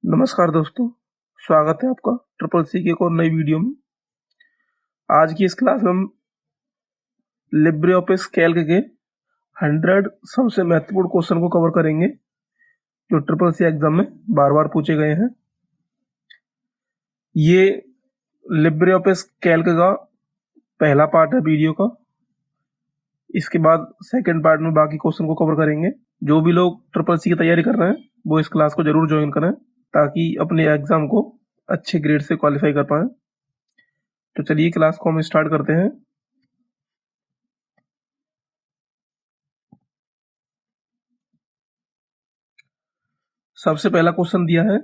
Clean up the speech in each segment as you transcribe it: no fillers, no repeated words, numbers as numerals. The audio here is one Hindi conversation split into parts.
नमस्कार दोस्तों, स्वागत है आपका ट्रिपल सी की एक और नई वीडियो में। आज की इस क्लास में हम लिब्रे ऑफिस कैल्क के 100 सबसे महत्वपूर्ण क्वेश्चन को कवर करेंगे जो ट्रिपल सी एग्जाम में बार बार पूछे गए हैं। ये लिब्रे ऑफिस कैल्क का पहला पार्ट है वीडियो का। इसके बाद सेकंड पार्ट में बाकी क्वेश्चन को कवर करेंगे। जो भी लोग ट्रिपल सी की तैयारी कर रहे हैं वो इस क्लास को जरूर ज्वाइन करें ताकि अपने एग्जाम को अच्छे ग्रेड से क्वालिफाई कर पाएं। तो चलिए क्लास को हम स्टार्ट करते हैं। सबसे पहला क्वेश्चन दिया है,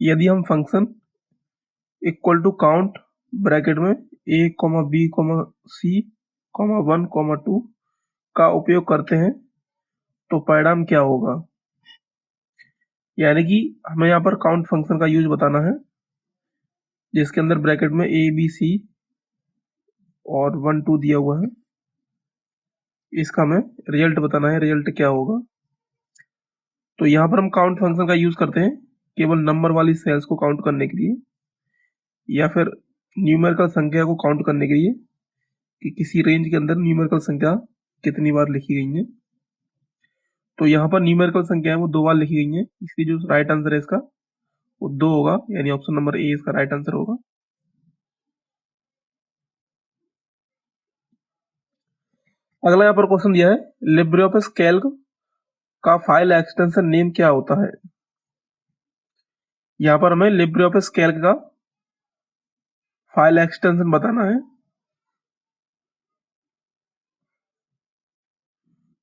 यदि हम function equal to count bracket में a, b, c, 1, 2 का उपयोग करते हैं तो परिणाम क्या होगा। यानी कि हमें यहाँ पर काउंट फंक्शन का यूज बताना है जिसके अंदर ब्रैकेट में a, b, c और 1, 2 दिया हुआ है। इसका हमें रिजल्ट बताना है, रिजल्ट क्या होगा। तो यहाँ पर हम काउंट फंक्शन का यूज करते हैं केवल नंबर वाली सेल्स को काउंट करने के लिए या फिर न्यूमेरिकल संख्या को काउंट करने के लिए कि किसी रेंज के अंदर न्यूमेरिकल संख्या कितनी बार लिखी गई है। तो यहाँ पर न्यूमेरिकल संख्या है वो 2 बार लिखी गई है, इसलिए जो राइट आंसर है इसका वो 2 होगा, यानी ऑप्शन नंबर ए इसका राइट आंसर होगा। अगला यहाँ पर क्वेश्चन दिया है, लिब्रे ऑफिस कैल्क का फाइल एक्सटेंशन नेम क्या होता है। यहाँ पर हमें लिब्रे ऑफिस कैल्क का फाइल एक्सटेंशन बताना है।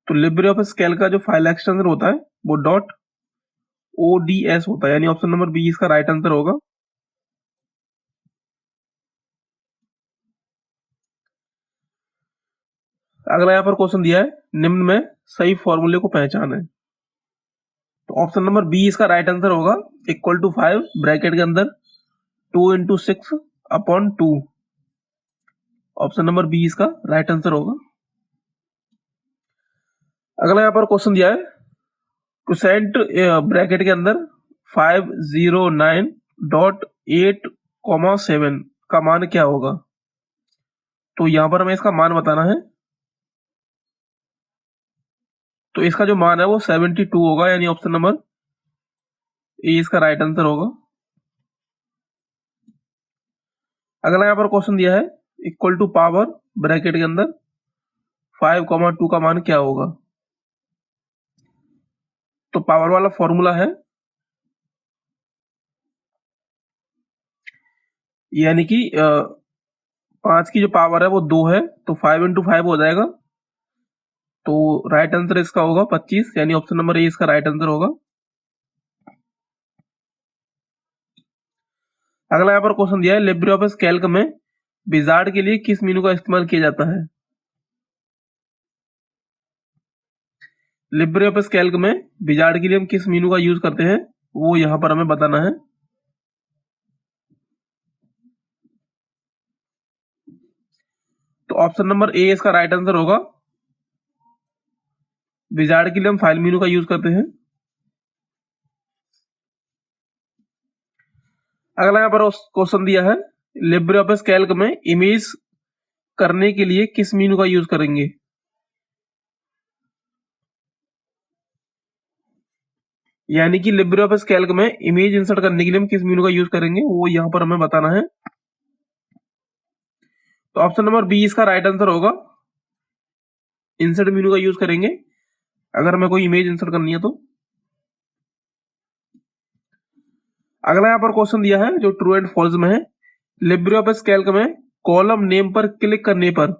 तो लिब्रे ऑफिस कैल्क का जो फाइल एक्सटेंशन होता है वो .ods होता है, यानी ऑप्शन नंबर बी इसका राइट आंसर होगा। अगला यहाँ पर क्वेश्चन दिया है, निम्न में सही फॉर्मूले को पहचाने। तो ऑप्शन नंबर बी इसका राइट आंसर होगा, इक्वल टू 5 ब्रैकेट के अंदर 2 × 6/2। ऑप्शन नंबर बी इसका राइट आंसर होगा। अगला यहाँ पर क्वेश्चन दिया है, क्वोशिएंट ब्रैकेट के अंदर 509.8, 7 का मान क्या होगा। तो यहाँ पर हमें इसका मान बताना है। तो इसका जो मान है वो 72 होगा, यानी ऑप्शन नंबर ए इसका राइट आंसर होगा। अगला यहाँ पर क्वेश्चन दिया है, इक्वल टू पावर ब्रैकेट के अंदर 5, 2 का मान क्या होगा। तो पावर वाला फॉर्मूला है, यानी कि 5 की जो पावर है वो 2 है, तो 5 × 5 हो जाएगा। तो राइट आंसर इसका होगा 25, यानी ऑप्शन नंबर ए इसका राइट आंसर होगा। अगला यहाँ पर क्वेश्चन दिया है, लिब्रे ऑफिस कैल्क में विजार्ड के लिए किस मेनू का इस्तेमाल किया जाता है। लिब्रे ऑफिस कैल्क में विजार्ड के लिए हम किस मेनू का यूज करते हैं वो यहाँ पर हमें बताना है। तो ऑप्शन नंबर ए इसका राइट आंसर होगा। विजार्ड के लिए हम फाइल मेनू का यूज करते हैं। अगला यहाँ पर क्वेश्चन दिया है, लिब्रे ऑफिस कैल्क में इमेज करने के लिए किस मेनू का यूज करेंगे। यानी कि लिब्रे ऑफिस कैल्क में इमेज इंसर्ट करने के लिए हम किस मेनू का यूज करेंगे वो यहाँ पर हमें बताना है। तो ऑप्शन नंबर बी इसका राइट आंसर होगा, इंसर्ट मेनू का यूज करेंगे अगर हमें कोई इमेज इंसर्ट करनी है तो। अगला यहाँ पर क्वेश्चन दिया है जो ट्रू एंड फॉल्स में है, लिब्रे ऑफिस कैल्क में कॉलम नेम पर क्लिक करने पर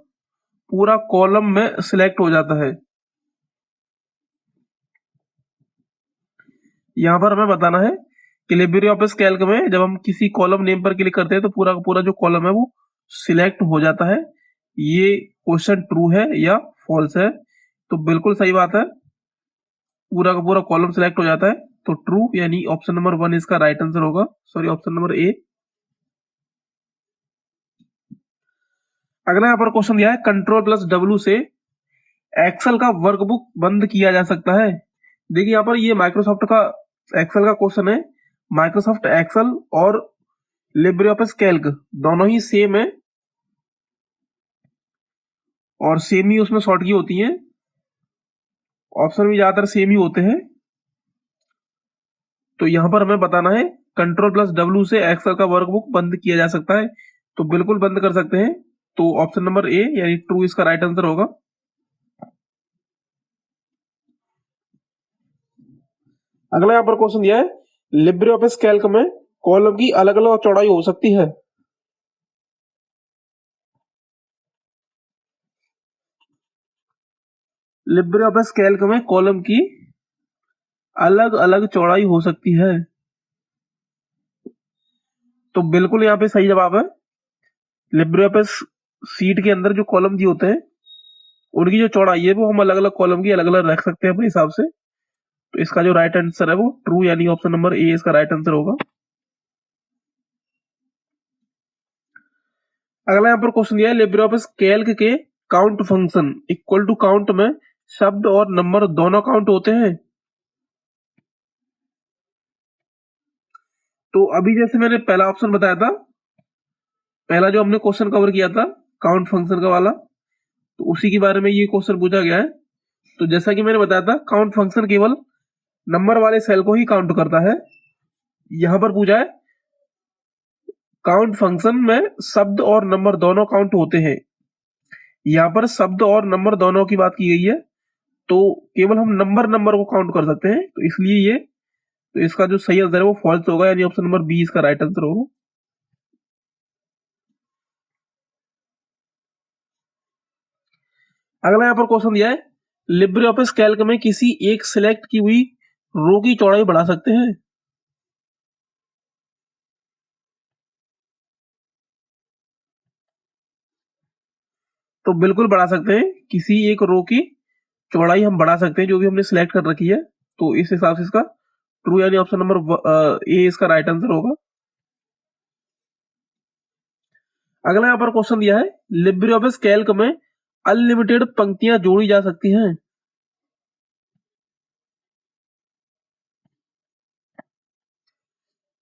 पूरा कॉलम में सिलेक्ट हो जाता है। यहाँ पर हमें बताना है कि लिब्रे ऑफिस कैल्क में जब हम किसी कॉलम नेम पर क्लिक करते हैं तो पूरा का पूरा जो कॉलम है वो सिलेक्ट हो जाता है। ये क्वेश्चन ट्रू है या फॉल्स है। तो बिल्कुल सही बात है, पूरा का पूरा कॉलम सिलेक्ट हो जाता है, तो ट्रू, यानी ऑप्शन नंबर 1 इसका राइट आंसर होगा। Sorry, option number A. अगला यहाँ पर क्वेश्चन दिया है, Ctrl+W से एक्सेल का वर्कबुक बंद किया जा सकता है। देखिए यहाँ पर ये माइक्रोसॉफ्ट का एक्सेल का क्वेश्चन है। माइक्रोसॉफ्ट एक्सेल और लिब्रे ऑफिस कैल्क दोनों ही सेम है और सेम ही उसमें शॉर्ट की होती हैं। ऑप्शन भी ज्यादातर सेम ही होते हैं। तो यहां पर हमें बताना है Ctrl+W से एक्सेल का वर्कबुक बंद किया जा सकता है। तो बिल्कुल बंद कर सकते हैं। तो ऑप्शन नंबर ए यानी ट्रू इसका राइट आंसर होगा। अगला यहां पर क्वेश्चन दिया है लिब्रे ऑफिस कैल्क में कॉलम की अलग अलग चौड़ाई हो सकती है। लिब्रे ऑफिस कैल्क में कॉलम की अलग अलग चौड़ाई हो सकती है। तो बिल्कुल यहाँ पे सही जवाब है। लिब्रे ऑफिस सीट के अंदर जो कॉलम जी होते हैं उनकी जो चौड़ाई है वो हम अलग अलग कॉलम की अलग अलग रख सकते हैं अपने हिसाब से। तो इसका जो राइट आंसर है वो ट्रू यानी ऑप्शन नंबर ए इसका राइट आंसर होगा। अगला यहाँ पर क्वेश्चन दिया है लिब्रे ऑफिस कैल्क के count function equal to count में शब्द और नंबर दोनों काउंट होते हैं। तो अभी जैसे मैंने पहला ऑप्शन बताया था, पहला जो हमने क्वेश्चन कवर किया था काउंट फंक्शन का वाला, तो उसी के बारे में ये क्वेश्चन पूछा गया है। तो जैसा कि मैंने बताया था काउंट फंक्शन केवल नंबर वाले सेल को ही काउंट करता है। यहां पर पूछा है काउंट फंक्शन में शब्द और नंबर दोनों काउंट होते हैं। यहां पर शब्द और नंबर दोनों की बात की गई है। तो केवल हम नंबर को काउंट कर सकते हैं। तो इसलिए ये तो इसका जो सही आंसर है वो फॉल्स होगा यानी ऑप्शन नंबर बी इसका राइट आंसर होगा। अगला यहाँ पर क्वेश्चन दिया है लिब्रे ऑफिस कैल्क में किसी एक सिलेक्ट की हुई रो की चौड़ाई बढ़ा सकते हैं। तो बिल्कुल बढ़ा सकते हैं। किसी एक रो की चौड़ाई हम बढ़ा सकते हैं जो भी हमने सिलेक्ट कर रखी है। तो इस हिसाब से इसका ट्रू यानी ऑप्शन नंबर ए इसका राइट आंसर होगा। अगला यहाँ पर क्वेश्चन दिया है लिब्रे ऑफिस कैल्क में अनलिमिटेड पंक्तियां जोड़ी जा सकती हैं।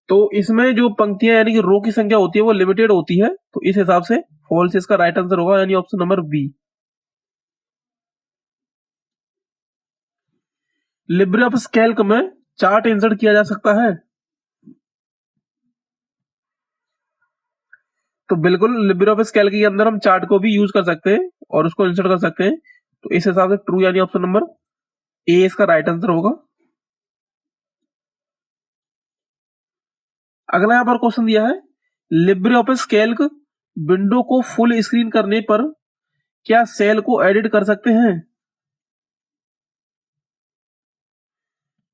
तो इसमें जो पंक्तियां यानी कि रो की संख्या होती है वो लिमिटेड होती है। तो इस हिसाब से फॉल्स इसका राइट आंसर होगा यानी option number B. Libre Office Calc में चार्ट इंसर्ट किया जा सकता है। तो बिल्कुल लिब्रे ऑफिस कैल्क के अंदर हम चार्ट को भी यूज कर सकते हैं और उसको इंसर्ट कर सकते हैं। तो इस हिसाब से ट्रू यानी ऑप्शन नंबर ए इसका राइट आंसर होगा। अगला यहां पर क्वेश्चन दिया है लिब्रे ऑफिस कैल्क विंडो को फुल स्क्रीन करने पर क्या सेल को एडिट कर सकते हैं।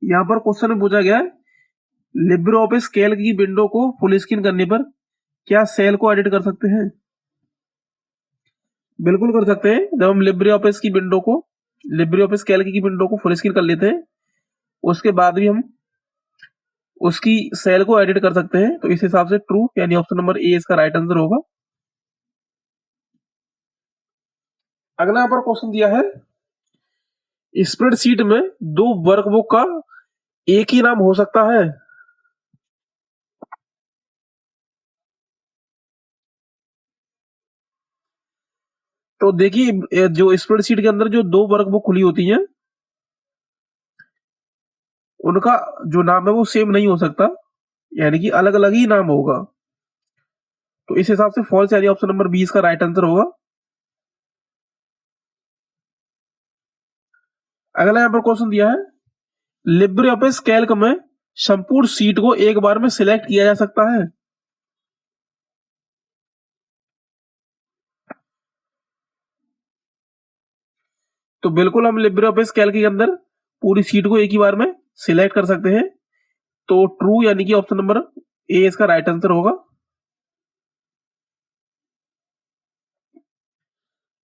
यहां पर क्वेश्चन में पूछा गया है लिब्रे ऑफिस कैल्क की विंडो को फुल स्क्रीन करने पर क्या सेल को एडिट कर सकते हैं। बिल्कुल कर सकते हैं। जब हम लिब्रे ऑफिस की विंडो को लिब्रे ऑफिस कैल्क की विंडो को फुल स्क्रीन कर लेते हैं उसके बाद भी हम उसकी सेल को एडिट कर सकते हैं। तो इस हिसाब से ट्रू यानी ऑप्शन नंबर ए इसका राइट आंसर होगा। अगला यहाँ पर क्वेश्चन दिया है स्प्रेडशीट में दो वर्कबुक का एक ही नाम हो सकता है। तो देखिए जो स्प्रेडशीट के अंदर जो दो वर्कबुक खुली होती हैं उनका जो नाम है वो सेम नहीं हो सकता यानी कि अलग अलग ही नाम होगा। तो इस हिसाब से फॉल्स यानी ऑप्शन नंबर बी इसका राइट आंसर होगा। अगला यहां पर क्वेश्चन दिया है लिब्रे ऑफिस कैल्क में संपूर्ण सीट को एक बार में सिलेक्ट किया जा सकता है। तो बिल्कुल हम लिब्रे ऑफिस कैल्क के अंदर पूरी सीट को एक ही बार में सिलेक्ट कर सकते हैं। तो ट्रू यानी कि ऑप्शन नंबर ए इसका राइट आंसर होगा।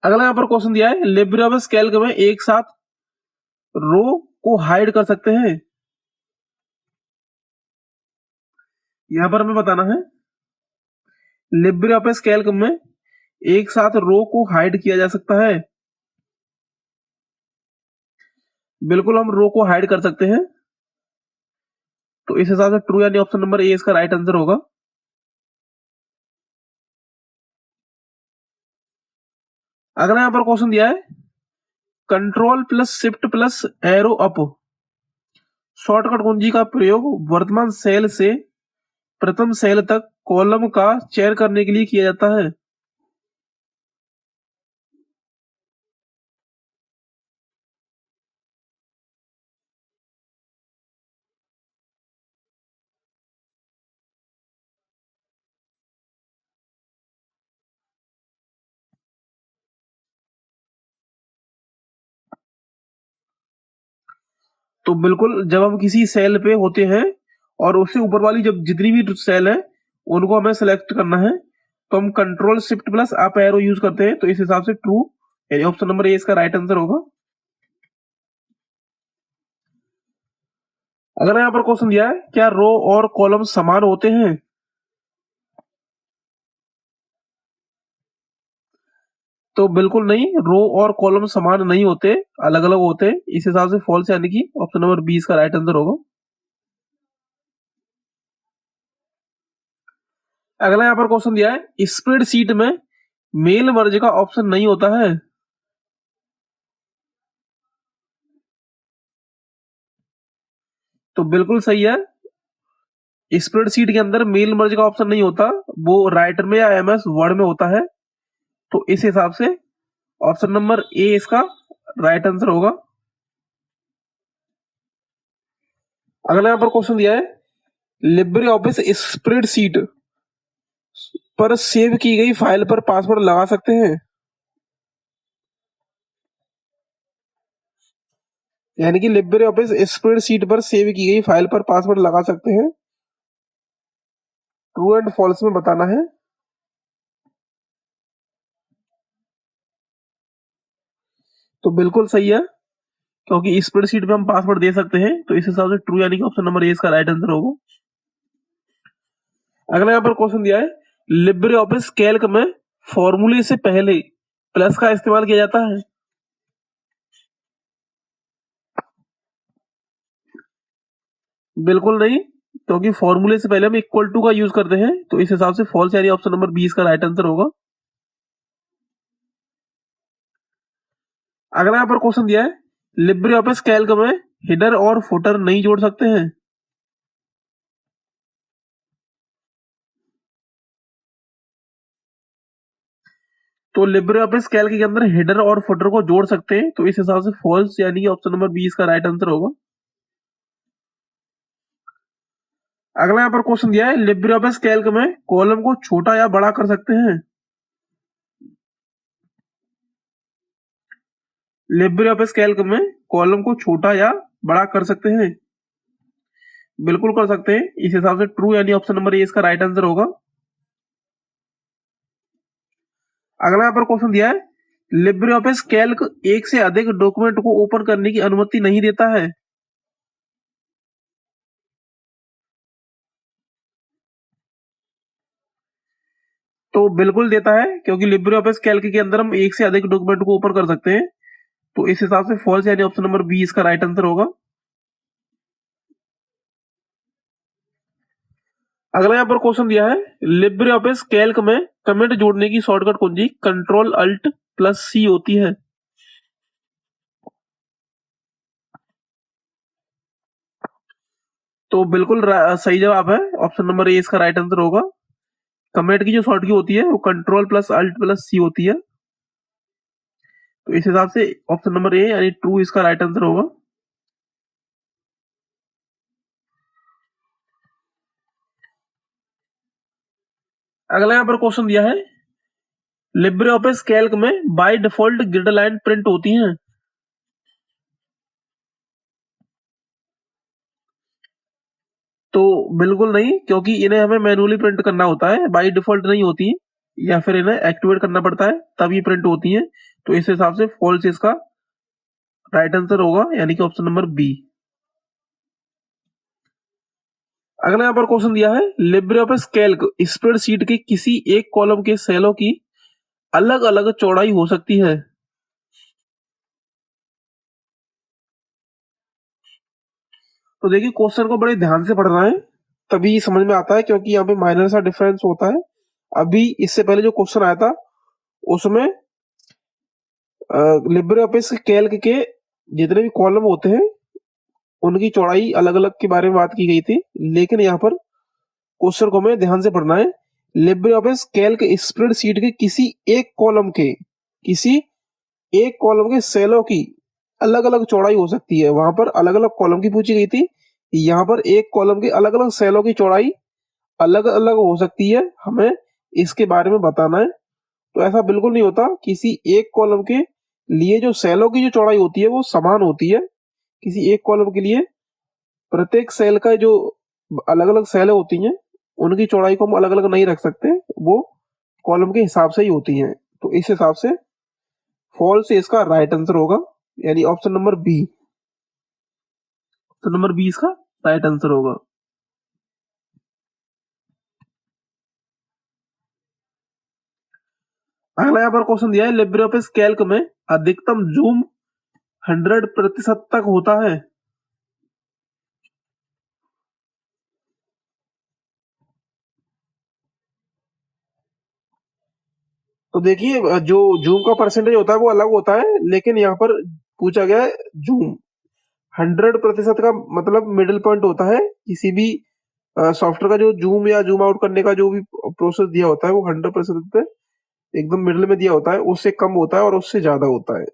अगला यहां पर क्वेश्चन दिया है लिब्रे ऑफिस कैल्क में एक साथ रो को हाइड कर सकते हैं। यहां पर हमें बताना है लिब्रे ऑफिस कैल्क में एक साथ रो को हाइड किया जा सकता है। बिल्कुल हम रो को हाइड कर सकते हैं। तो इस हिसाब से ट्रू यानी ऑप्शन नंबर ए इसका राइट आंसर होगा। अगला यहाँ पर क्वेश्चन दिया है control plus shift plus arrow up shortcut कुंजी का प्रयोग वर्तमान सेल से प्रथम सेल तक कॉलम का चयन करने के लिए किया जाता है। तो बिल्कुल जब हम किसी सेल पे होते हैं और उससे ऊपर वाली जब जितनी भी सेल है उनको हमें सेलेक्ट करना है तो हम control shift plus up arrow use करते हैं। तो इस हिसाब से ट्रू यानी ऑप्शन नंबर ए इसका राइट आंसर होगा। अगर यहाँ पर क्वेश्चन दिया है क्या रो और कॉलम समान होते हैं, तो बिल्कुल नहीं, रो और कॉलम समान नहीं होते, अलग अलग होते हैं। इस हिसाब से फॉल्स यानी कि ऑप्शन नंबर बी इसका राइट आंसर होगा। अगला यहाँ पर क्वेश्चन दिया है स्प्रेडशीट में मेल मर्ज का ऑप्शन नहीं होता है, तो बिल्कुल सही है। स्प्रेडशीट के अंदर मेल मर्ज का ऑप्शन नहीं होता, वो राइटर में या एमएस वर्ड में होता है। तो इस हिसाब से ऑप्शन नंबर ए इसका राइट आंसर होगा। अगला यहाँ पर क्वेश्चन दिया है लिब्रे ऑफिस स्प्रेडशीट पर सेव की गई फाइल पर पासवर्ड लगा सकते हैं, यानी कि लिब्रे ऑफिस स्प्रेडशीट पर सेव की गई फाइल पर पासवर्ड लगा सकते हैं। ट्रू एंड फॉल्स में बताना है। तो बिल्कुल सही है, क्योंकि स्प्रेडशीट पे हम पासवर्ड दे सकते हैं। तो इस हिसाब से ट्रू यानी कि ऑप्शन नंबर ए इसका राइट आंसर होगा। अगला यहाँ पर क्वेश्चन दिया है लिब्रे ऑफिस कैल्क में फॉर्मूले से पहले प्लस का इस्तेमाल किया जाता है, बिल्कुल नहीं, क्योंकि फॉर्मूले से पहले हम इक्वल टू का यूज करते हैं। तो इस हिसाब से फॉल्स यानी ऑप्शन नंबर बी इसका राइट आंसर होगा। अगला यहाँ पर क्वेश्चन दिया है लिब्रे ऑफिस कैल्क में हेडर और फुटर नहीं जोड़ सकते हैं, तो लिब्रे ऑफिस कैल्क के अंदर हेडर और फुटर को जोड़ सकते हैं। तो इस हिसाब से फॉल्स यानी कि ऑप्शन नंबर बी इसका राइट आंसर होगा। अगला यहाँ पर क्वेश्चन दिया है लिब्रे ऑफिस कैल्क में कॉलम को छोटा या बड़ा कर सकते हैं, लिब्रे ऑफिस कैल्क में कॉलम को छोटा या बड़ा कर सकते हैं, बिल्कुल कर सकते हैं। इस हिसाब से ट्रू यानी ऑप्शन नंबर ए इसका राइट आंसर होगा। अगला यहाँ पर क्वेश्चन दिया है लिब्रे ऑफिस कैल्क एक से अधिक डॉक्यूमेंट को ओपन करने की अनुमति नहीं देता है, तो बिल्कुल देता है, क्योंकि लिब्रे ऑफिस कैल्क के अंदर हम एक से अधिक डॉक्यूमेंट को ओपन कर सकते हैं। तो इस हिसाब से फॉल्स यानी ऑप्शन नंबर बी इसका राइट आंसर होगा। अगला यहाँ पर क्वेश्चन दिया है लिब्रे ऑफिस कैल्क में कमेंट जोड़ने की शॉर्टकट कुंजी कंट्रोल अल्ट प्लस सी होती है, तो बिल्कुल सही जवाब है, ऑप्शन नंबर ए इसका राइट आंसर होगा। कमेंट की जो शॉर्टकट होती है वो कंट्रोल प्लस अल्ट प्लस सी होती है। तो इस हिसाब से ऑप्शन नंबर ए यानी ट्रू इसका राइट आंसर होगा। अगला यहाँ पर क्वेश्चन दिया है लिब्रे ऑफिस कैल्क में by default grid line print होती हैं, तो बिल्कुल नहीं, क्योंकि इन्हें हमें मैनुअली प्रिंट करना होता है, बाय डिफॉल्ट नहीं होती, या फिर इन्हें एक्टिवेट करना पड़ता है तभी प्रिंट होती है। तो इस हिसाब से फॉल्स इसका राइट आंसर होगा, यानी कि ऑप्शन नंबर बी। अगला यहाँ पर क्वेश्चन दिया है लिब्रे ऑफिस कैल्क स्प्रेडशीट के किसी एक कॉलम के सेलों की अलग अलग चौड़ाई हो सकती है, तो देखिए क्वेश्चन को बड़े ध्यान से पढ़ना है, तभी समझ में आता है, क्योंकि यहाँ पे माइनर सा डिफरेंस होता है। अभी इससे पहले जो क्वेश्चन आया था उसमें लिब्रे ऑफिस कैल्क के जितने भी कॉलम होते हैं उनकी चौड़ाई अलग अलग के बारे में बात की गई थी, लेकिन यहाँ पर क्वेश्चन को हमें ध्यान से पढ़ना है। लिब्रे ऑफिस कैल्क स्प्रेडशीट के किसी एक कॉलम के सेलों की अलग अलग चौड़ाई हो सकती है। वहां पर अलग अलग कॉलम की पूछी गई थी, यहाँ पर एक कॉलम के अलग अलग सेलों की चौड़ाई अलग अलग हो सकती है, हमें इसके बारे में बताना है। तो ऐसा बिल्कुल नहीं होता, किसी एक कॉलम के लिए जो सेलों की जो चौड़ाई होती है वो समान होती है। किसी एक कॉलम के लिए प्रत्येक सेल का जो अलग अलग सेलें होती हैं उनकी चौड़ाई को हम अलग अलग नहीं रख सकते, वो कॉलम के हिसाब से ही होती हैं। तो इस हिसाब से फॉल्स इसका राइट आंसर होगा, यानी option number B. Option number B इसका राइट आंसर होगा। अगला यहाँ पर क्वेश्चन दिया है, लिब्रे ऑफिस कैल्क में अधिकतम जूम 100% तक होता है। तो देखिए जो जूम का परसेंटेज होता है वो अलग होता है, लेकिन यहाँ पर पूछा गया है जूम 100% का मतलब मिडिल पॉइंट होता है। किसी भी सॉफ्टवेयर का जो जूम या जूम आउट करने का जो भी प्रोसेस दिया होता है वो 100% पे एकदम मिडिल में दिया होता है, उससे कम होता है और उससे ज्यादा होता है।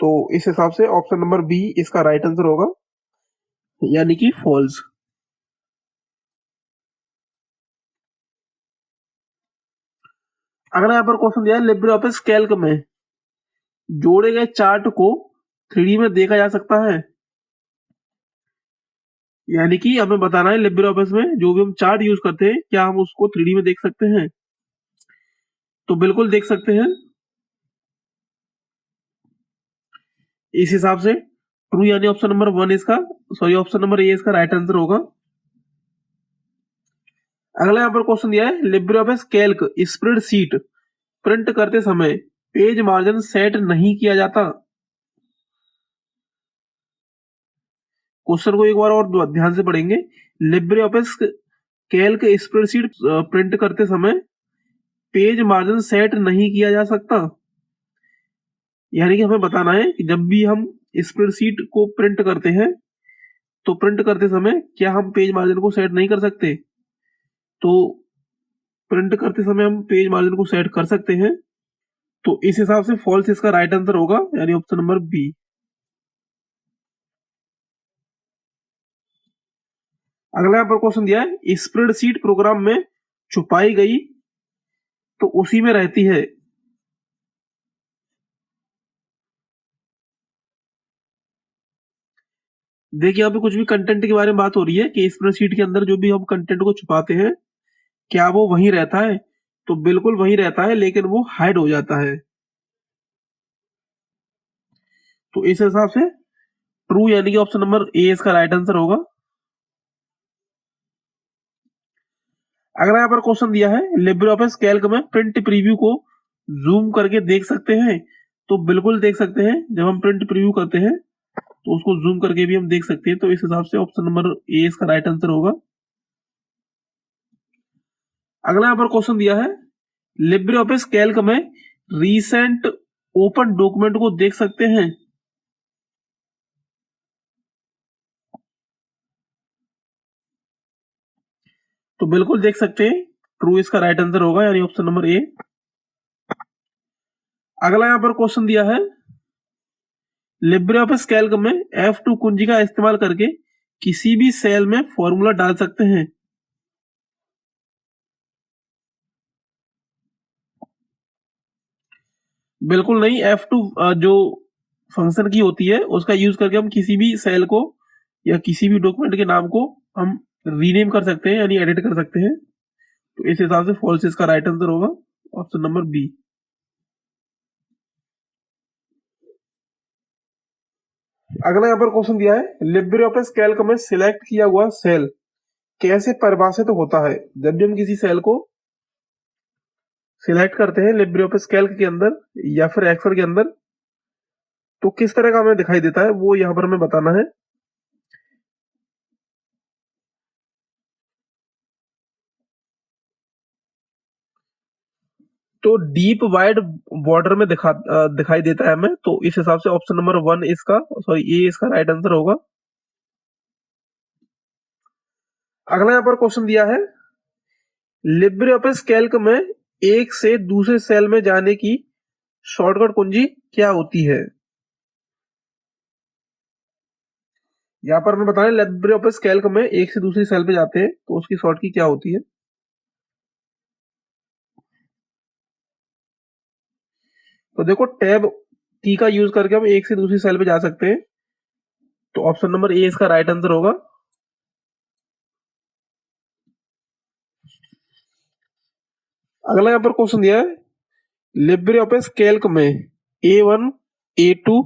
तो इस हिसाब से ऑप्शन नंबर बी इसका राइट आंसर होगा, यानी कि फॉल्स। अगला यहाँ पर क्वेश्चन दिया है, लिब्रे ऑफिस कैल्क में जोड़े गए चार्ट को 3D में देखा जा सकता है। यानी कि हमें बताना है लिब्रे ऑफिस में जो भी हम चार्ट यूज करते हैं क्या हम उसको 3D में देख सकते हैं। तो बिल्कुल देख सकते हैं। इस हिसाब से ट्रू, यानी ऑप्शन नंबर वन इसका, सॉरी ऑप्शन नंबर ए इसका राइट आंसर होगा। अगला यहाँ पर क्वेश्चन दिया है, Libre Office Calc spreadsheet print करते समय पेज मार्जिन सेट नहीं किया जाता। क्वेश्चन को एक बार और ध्यान से पढ़ेंगे। Libre Office Calc spreadsheet print करते समय पेज मार्जिन सेट नहीं किया जा सकता। यानी कि हमें बताना है कि जब भी हम स्प्रेडशीट को प्रिंट करते हैं तो प्रिंट करते समय क्या हम पेज मार्जिन को सेट नहीं कर सकते। तो प्रिंट करते समय हम पेज मार्जिन को सेट कर सकते हैं। तो इस हिसाब से फॉल्स इसका राइट आंसर होगा, यानी ऑप्शन नंबर बी। अगला यहाँ पर क्वेश्चन दिया है, स्प्रेडशीट प्रोग्राम में छुपाई गई तो उसी में रहती है। देखिए यहाँ पे कुछ भी कंटेंट के बारे में बात हो रही है कि स्प्रेडशीट के अंदर जो भी हम कंटेंट को छुपाते हैं क्या वो वहीं रहता है। तो बिल्कुल वहीं रहता है, लेकिन वो हाइड हो जाता है। तो इस हिसाब से ट्रू, यानी कि ऑप्शन नंबर ए इसका राइट आंसर होगा। अगर यहाँ पर क्वेश्चन दिया है, लिब्रे ऑफिस कैल्क में प्रिंट प्रीव्यू को जूम करके देख सकते हैं। तो बिल्कुल देख सकते हैं, जब हम प्रिंट प्रीव्यू करते हैं तो उसको जूम करके भी हम देख सकते हैं। तो इस हिसाब से ऑप्शन नंबर ए इसका राइट आंसर होगा। अगला यहाँ पर क्वेश्चन दिया है, लिब्रे ऑफिस कैल्क में रीसेंट ओपन डॉक्यूमेंट को देख सकते हैं। तो बिल्कुल देख सकते हैं, ट्रू इसका राइट आंसर होगा, यानी ऑप्शन नंबर ए। अगला यहाँ पर क्वेश्चन दिया है, लिब्रे ऑफिस कैल्क में F2 कुंजी का इस्तेमाल करके किसी भी सेल में फॉर्मूला डाल सकते हैं। बिल्कुल नहीं, F2 जो फंक्शन की होती है उसका यूज करके हम किसी भी सेल को या किसी भी डॉक्यूमेंट के नाम को हम रीनेम कर सकते हैं, यानी एडिट कर सकते हैं। तो इस हिसाब से फॉल्स इसका राइट आंसर होगा, ऑप्शन नंबर बी। अगला यहाँ पर क्वेश्चन दिया है, लिब्रे ऑफिस कैल्क में सिलेक्ट किया हुआ सेल कैसे परिभाषित होता है। जब भी हम किसी सेल को सिलेक्ट करते हैं लिब्रे ऑफिस कैल्क के अंदर या फिर एक्सेल के अंदर, तो किस तरह का हमें दिखाई देता है वो यहाँ पर हमें बताना है। तो डीप वाइड बॉर्डर में दिखाई देता है हमें, तो इस हिसाब से ऑप्शन नंबर 1 इसका, सॉरी ए इसका राइट आंसर होगा। अगला यहाँ पर क्वेश्चन दिया है, लिब्रे ऑफिस कैल्क में एक से दूसरे सेल में जाने की शॉर्टकट कुंजी क्या होती है? यहाँ पर हमें बताना है लिब्रे ऑफिस कैल्क में एक से दूसरी सेल पे जाते हैं तो उसकी शॉर्ट की क्या होती है। तो देखो, टैब की का यूज करके हम एक से दूसरी सेल पे जा सकते हैं, तो ऑप्शन नंबर ए इसका राइट आंसर होगा। अगला यहाँ पर क्वेश्चन दिया है, लिब्रे ऑफिस कैल्क में A1, A2,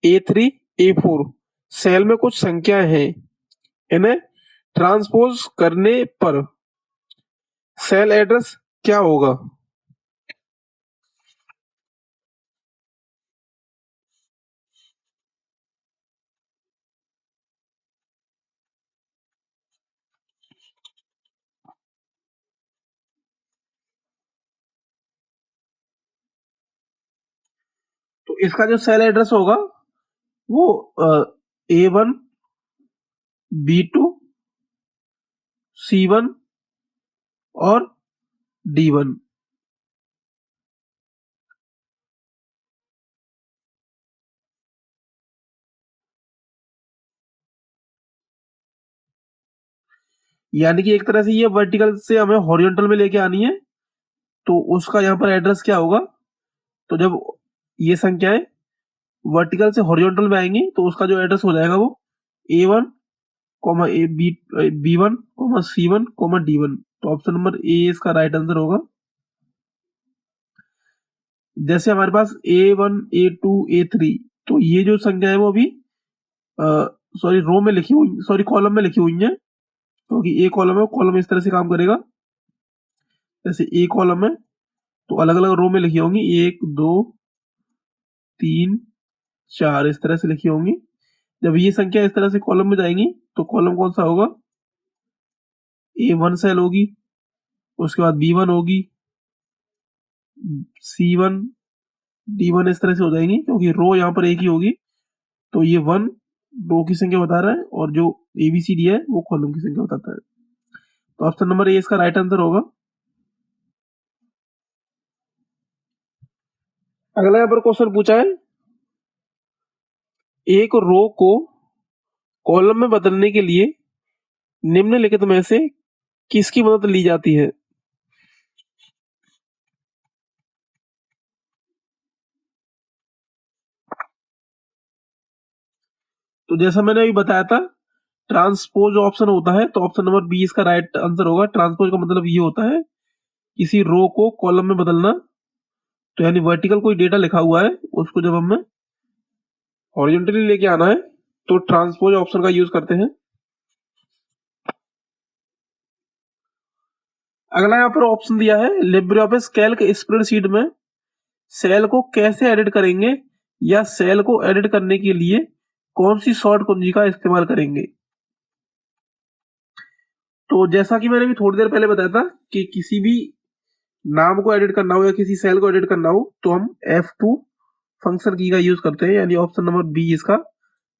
A3, A4 cell में कुछ संख्याएं हैं, इन्हें ट्रांसपोज करने पर सेल एड्रेस क्या होगा? तो इसका जो सेल एड्रेस होगा वो A1, B2, C1 और D1। यानी कि एक तरह से ये वर्टिकल से हमें हॉरिजॉन्टल में लेके आनी है, तो उसका यहाँ पर एड्रेस क्या होगा? तो जब ये संख्याएं वर्टिकल से हॉरिजॉन्टल में आएंगी तो उसका जो एड्रेस हो जाएगा वो A1, B1, C1, D1। तो ऑप्शन नंबर ए इसका राइट आंसर होगा। जैसे हमारे पास A1, A2, A3, तो ये जो संख्या है वो अभी सॉरी रो में लिखी हुई, सॉरी कॉलम में लिखी हुई है, क्योंकि ए कॉलम है, कॉलम इस तरह से काम करेगा। जैसे ए कॉलम है तो अलग अलग रो में लिखी होंगी, 1, 2, 3, 4 इस तरह से लिखी होंगी। जब ये संख्या इस तरह से कॉलम में जाएंगी तो कॉलम कौन सा होगा? A1 सेल होगी, उसके बाद B1 होगी, C1, D1 इस तरह से हो जाएंगी, क्योंकि रो यहाँ पर एक ही होगी। तो ये 1 रो की संख्या बता रहा है और जो ABCD है वो कॉलम की संख्या बताता है। तो ऑप्शन नंबर ए इसका राइट आंसर होगा। अगला यहाँ पर क्वेश्चन पूछा है, एक रो को कॉलम में बदलने के लिए निम्नलिखित में से किसकी मदद ली जाती है? तो जैसा मैंने अभी बताया था, ट्रांसपोज ऑप्शन होता है, तो ऑप्शन नंबर बी इसका राइट आंसर होगा। ट्रांसपोज का मतलब ये होता है किसी रो को कॉलम में बदलना। तो यानी वर्टिकल कोई डेटा लिखा हुआ है उसको जब हमें हॉरिजॉन्टली लेके आना है तो ट्रांसपोज ऑप्शन का यूज करते हैं। अगला यहाँ पर ऑप्शन दिया है, लिब्रे ऑफिस कैल्क स्प्रेडशीट में सेल को कैसे एडिट करेंगे या सेल को एडिट करने के लिए कौन सी शॉर्ट कुंजी का इस्तेमाल करेंगे? तो जैसा कि मैंने भी थोड़ी देर पहले बताया था कि किसी भी नाम को एडिट करना हो या किसी सेल को एडिट करना हो तो हम F2 फंक्शन की का यूज करते हैं, यानी ऑप्शन नंबर बी इसका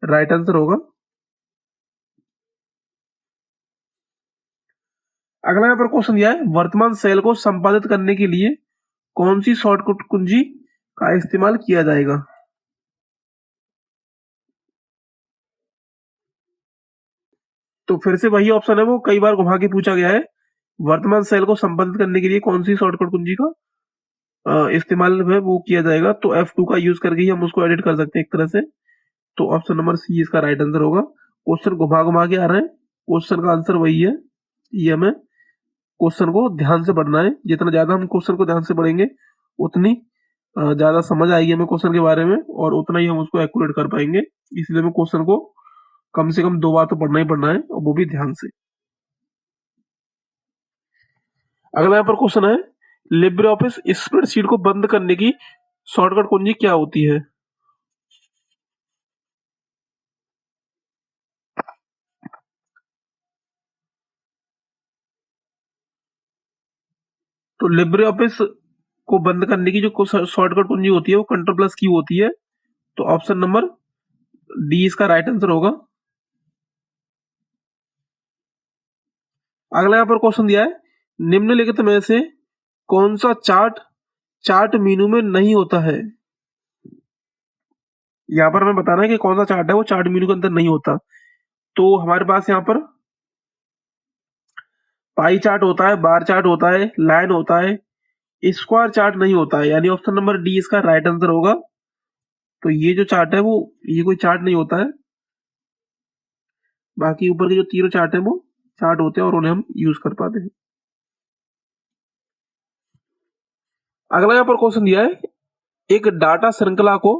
राइट आंसर होगा। अगला यहाँ पर क्वेश्चन दिया है, वर्तमान सेल को संपादित करने के लिए कौन सी शॉर्टकट कुंजी का इस्तेमाल किया जाएगा? तो फिर से वही ऑप्शन है, वो कई बार घुमा के पूछा गया है। वर्तमान सेल को संपादित करने के लिए कौन सी शॉर्टकट कुंजी का इस्तेमाल है वो किया जाएगा? तो F2 का यूज करके ही हम उसको एडिट कर सकते हैं एक तरह से। तो ऑप्शन नंबर सी इसका राइट आंसर होगा। क्वेश्चन घुमा घुमा के आ रहे हैं, क्वेश्चन का आंसर वही है। ये हमें क्वेश्चन को ध्यान से पढ़ना है, जितना ज्यादा हम क्वेश्चन को ध्यान से पढ़ेंगे उतनी ज्यादा समझ आएगी हमें क्वेश्चन के बारे में और उतना ही हम उसको एक्यूरेट कर पाएंगे। इसलिए हमें क्वेश्चन को कम से कम 2 बार तो पढ़ना ही पढ़ना है, और वो भी ध्यान से। अगला यहाँ पर क्वेश्चन है, लिब्रे ऑफिस स्प्रेडशीट को बंद करने की शॉर्टकट कुंजी क्या होती है? तो लिब्रे ऑफिस को बंद करने की जो शॉर्टकट कुंजी होती है वो कंट्रोल प्लस क्यू होती है। तो ऑप्शन नंबर डी इसका राइट आंसर होगा। अगला यहाँ पर क्वेश्चन दिया है, निम्नलिखित में से कौन सा चार्ट मेनू में नहीं होता है। यहाँ पर हमें बताना है कि कौन सा चार्ट है वो चार्ट मेनू के अंदर नहीं होता। तो हमारे पास यहाँ पर पाई चार्ट होता है, बार चार्ट होता है, लाइन होता है, स्क्वायर चार्ट नहीं होता है, यानी ऑप्शन नंबर डी इसका राइट आंसर होगा। तो ये जो चार्ट है वो ये कोई चार्ट नहीं होता है, बाकी ऊपर के जो तीनों चार्ट है वो चार्ट होते हैं और उन्हें हम यूज कर पाते हैं। अगला यहाँ पर क्वेश्चन दिया है, एक डाटा श्रृंखला को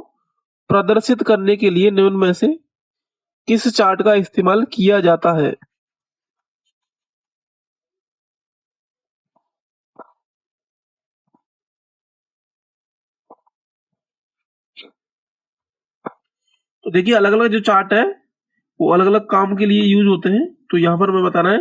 प्रदर्शित करने के लिए निम्न में से किस चार्ट का इस्तेमाल किया जाता है। तो देखिए अलग अलग जो चार्ट है वो अलग अलग काम के लिए यूज होते हैं। तो यहाँ पर हमें बताना है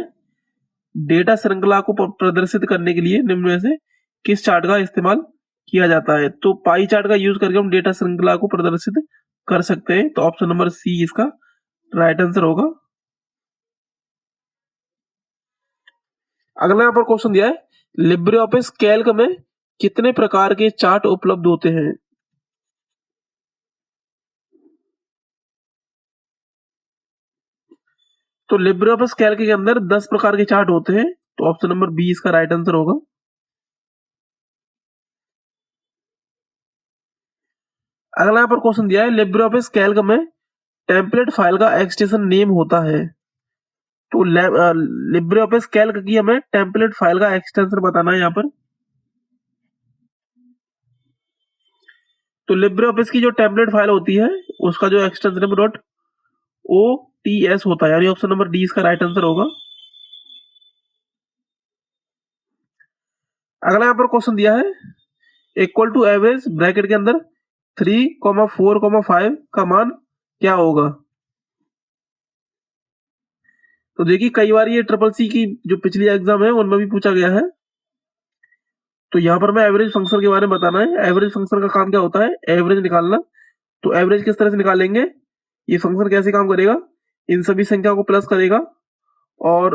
डेटा श्रृंखला को प्रदर्शित करने के लिए निम्न में से किस चार्ट का इस्तेमाल किया जाता है। तो पाई चार्ट का यूज करके हम डेटा श्रृंखला को प्रदर्शित कर सकते हैं। तो ऑप्शन नंबर सी इसका राइट आंसर होगा। अगला यहाँ पर क्वेश्चन दिया है, लिब्रे ऑफिस कैल्क में कितने प्रकार के चार्ट उपलब्ध होते हैं। तो लिब्रे ऑफिस कैल्क के अंदर 10 प्रकार के चार्ट होते हैं। तो ऑप्शन नंबर बी इसका राइट आंसर होगा। अगला यहाँ पर क्वेश्चन दिया है, लिब्रे ऑफिस कैल्क में टेम्पलेट फाइल का एक्सटेंशन नेम होता है। तो लिब्रे ऑफिस कैल्क की हमें टेम्पलेट फाइल का एक्सटेंशन बताना है यहाँ पर। तो लिब्रे ऑफिस की जो टेम्पलेट फाइल होती है उसका जो एक्सटेंशन है डॉट OTS होता है, यानी ऑप्शन नंबर डी इसका राइट आंसर होगा। अगला यहाँ पर क्वेश्चन दिया है, इक्वल टू एवरेज ब्रैकेट के अंदर 3,4,5 का मान क्या होगा। तो देखिए कई बार ये ट्रिपल सी की जो पिछली एग्जाम है उनमें भी पूछा गया है। तो यहाँ पर मैं एवरेज फंक्शन के बारे में बताना है। एवरेज फंक्शन का काम क्या होता है, एवरेज निकालना। तो एवरेज किस तरह से निकालेंगे, ये फंक्शन कैसे काम करेगा, इन सभी संख्या को प्लस करेगा और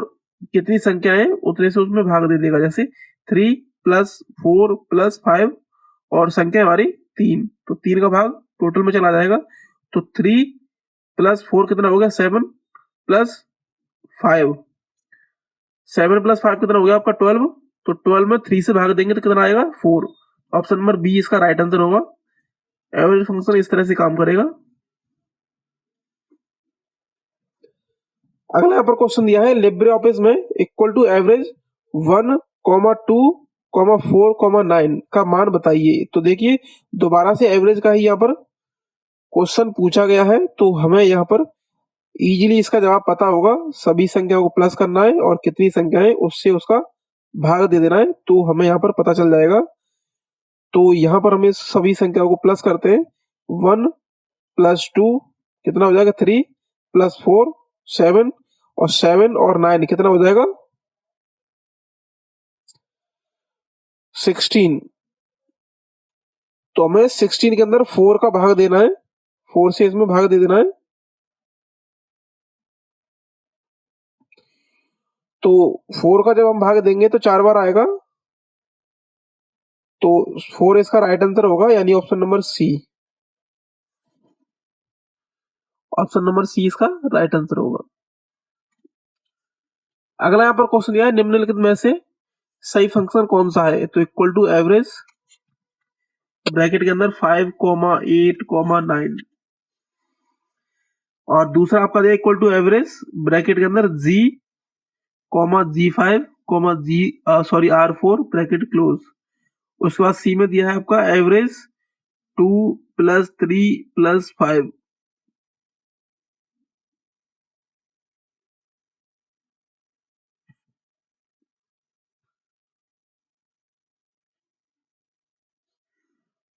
कितनी संख्या है उतने से उसमें भाग दे देगा। जैसे 3 + 4 + 5 और संख्या हमारी 3, तो 3 का भाग टोटल में चला जाएगा। तो 3 + 4 कितना हो गया, 7 + 5, 7 + 5 कितना हो गया आपका 12। तो 12 में 3 से भाग देंगे तो कितना आएगा 4। ऑप्शन नंबर बी इसका राइट आंसर होगा। एवरेज फंक्शन इस तरह से काम करेगा। अगला यहाँ पर क्वेश्चन दिया है, लिब्रे ऑफिस में इक्वल टू एवरेज 1, 2, 4, 9 का मान बताइए। तो देखिए दोबारा से एवरेज का ही यहाँ पर क्वेश्चन पूछा गया है। तो हमें यहाँ पर इजीली इसका जवाब पता होगा। सभी संख्याओं को प्लस करना है और कितनी संख्या है उससे उसका भाग दे देना है, तो हमें यहाँ पर पता चल जाएगा। तो यहाँ पर हमें सभी संख्याओं को प्लस करते हैं। 1 + 2 कितना हो जाएगा 3 + 4 7 और 7 और 9 कितना हो जाएगा 16। तो हमें 16 के अंदर 4 का भाग देना है, 4 से इसमें भाग दे देना है। तो 4 का जब हम भाग देंगे तो 4 बार आएगा। तो 4 इसका राइट आंसर होगा, यानी option number C. Option number C इसका राइट आंसर होगा। अगला यहाँ पर क्वेश्चन दिया है, निम्नलिखित में से सही फंक्शन कौन सा है। तो इक्वल टू एवरेज ब्रैकेट के अंदर 5, 8, 9 और दूसरा आपका दिया इक्वल टू एवरेज ब्रैकेट के अंदर G, G5, R4 bracket close. उसके बाद सी में दिया है आपका एवरेज 2 + 3 + 5।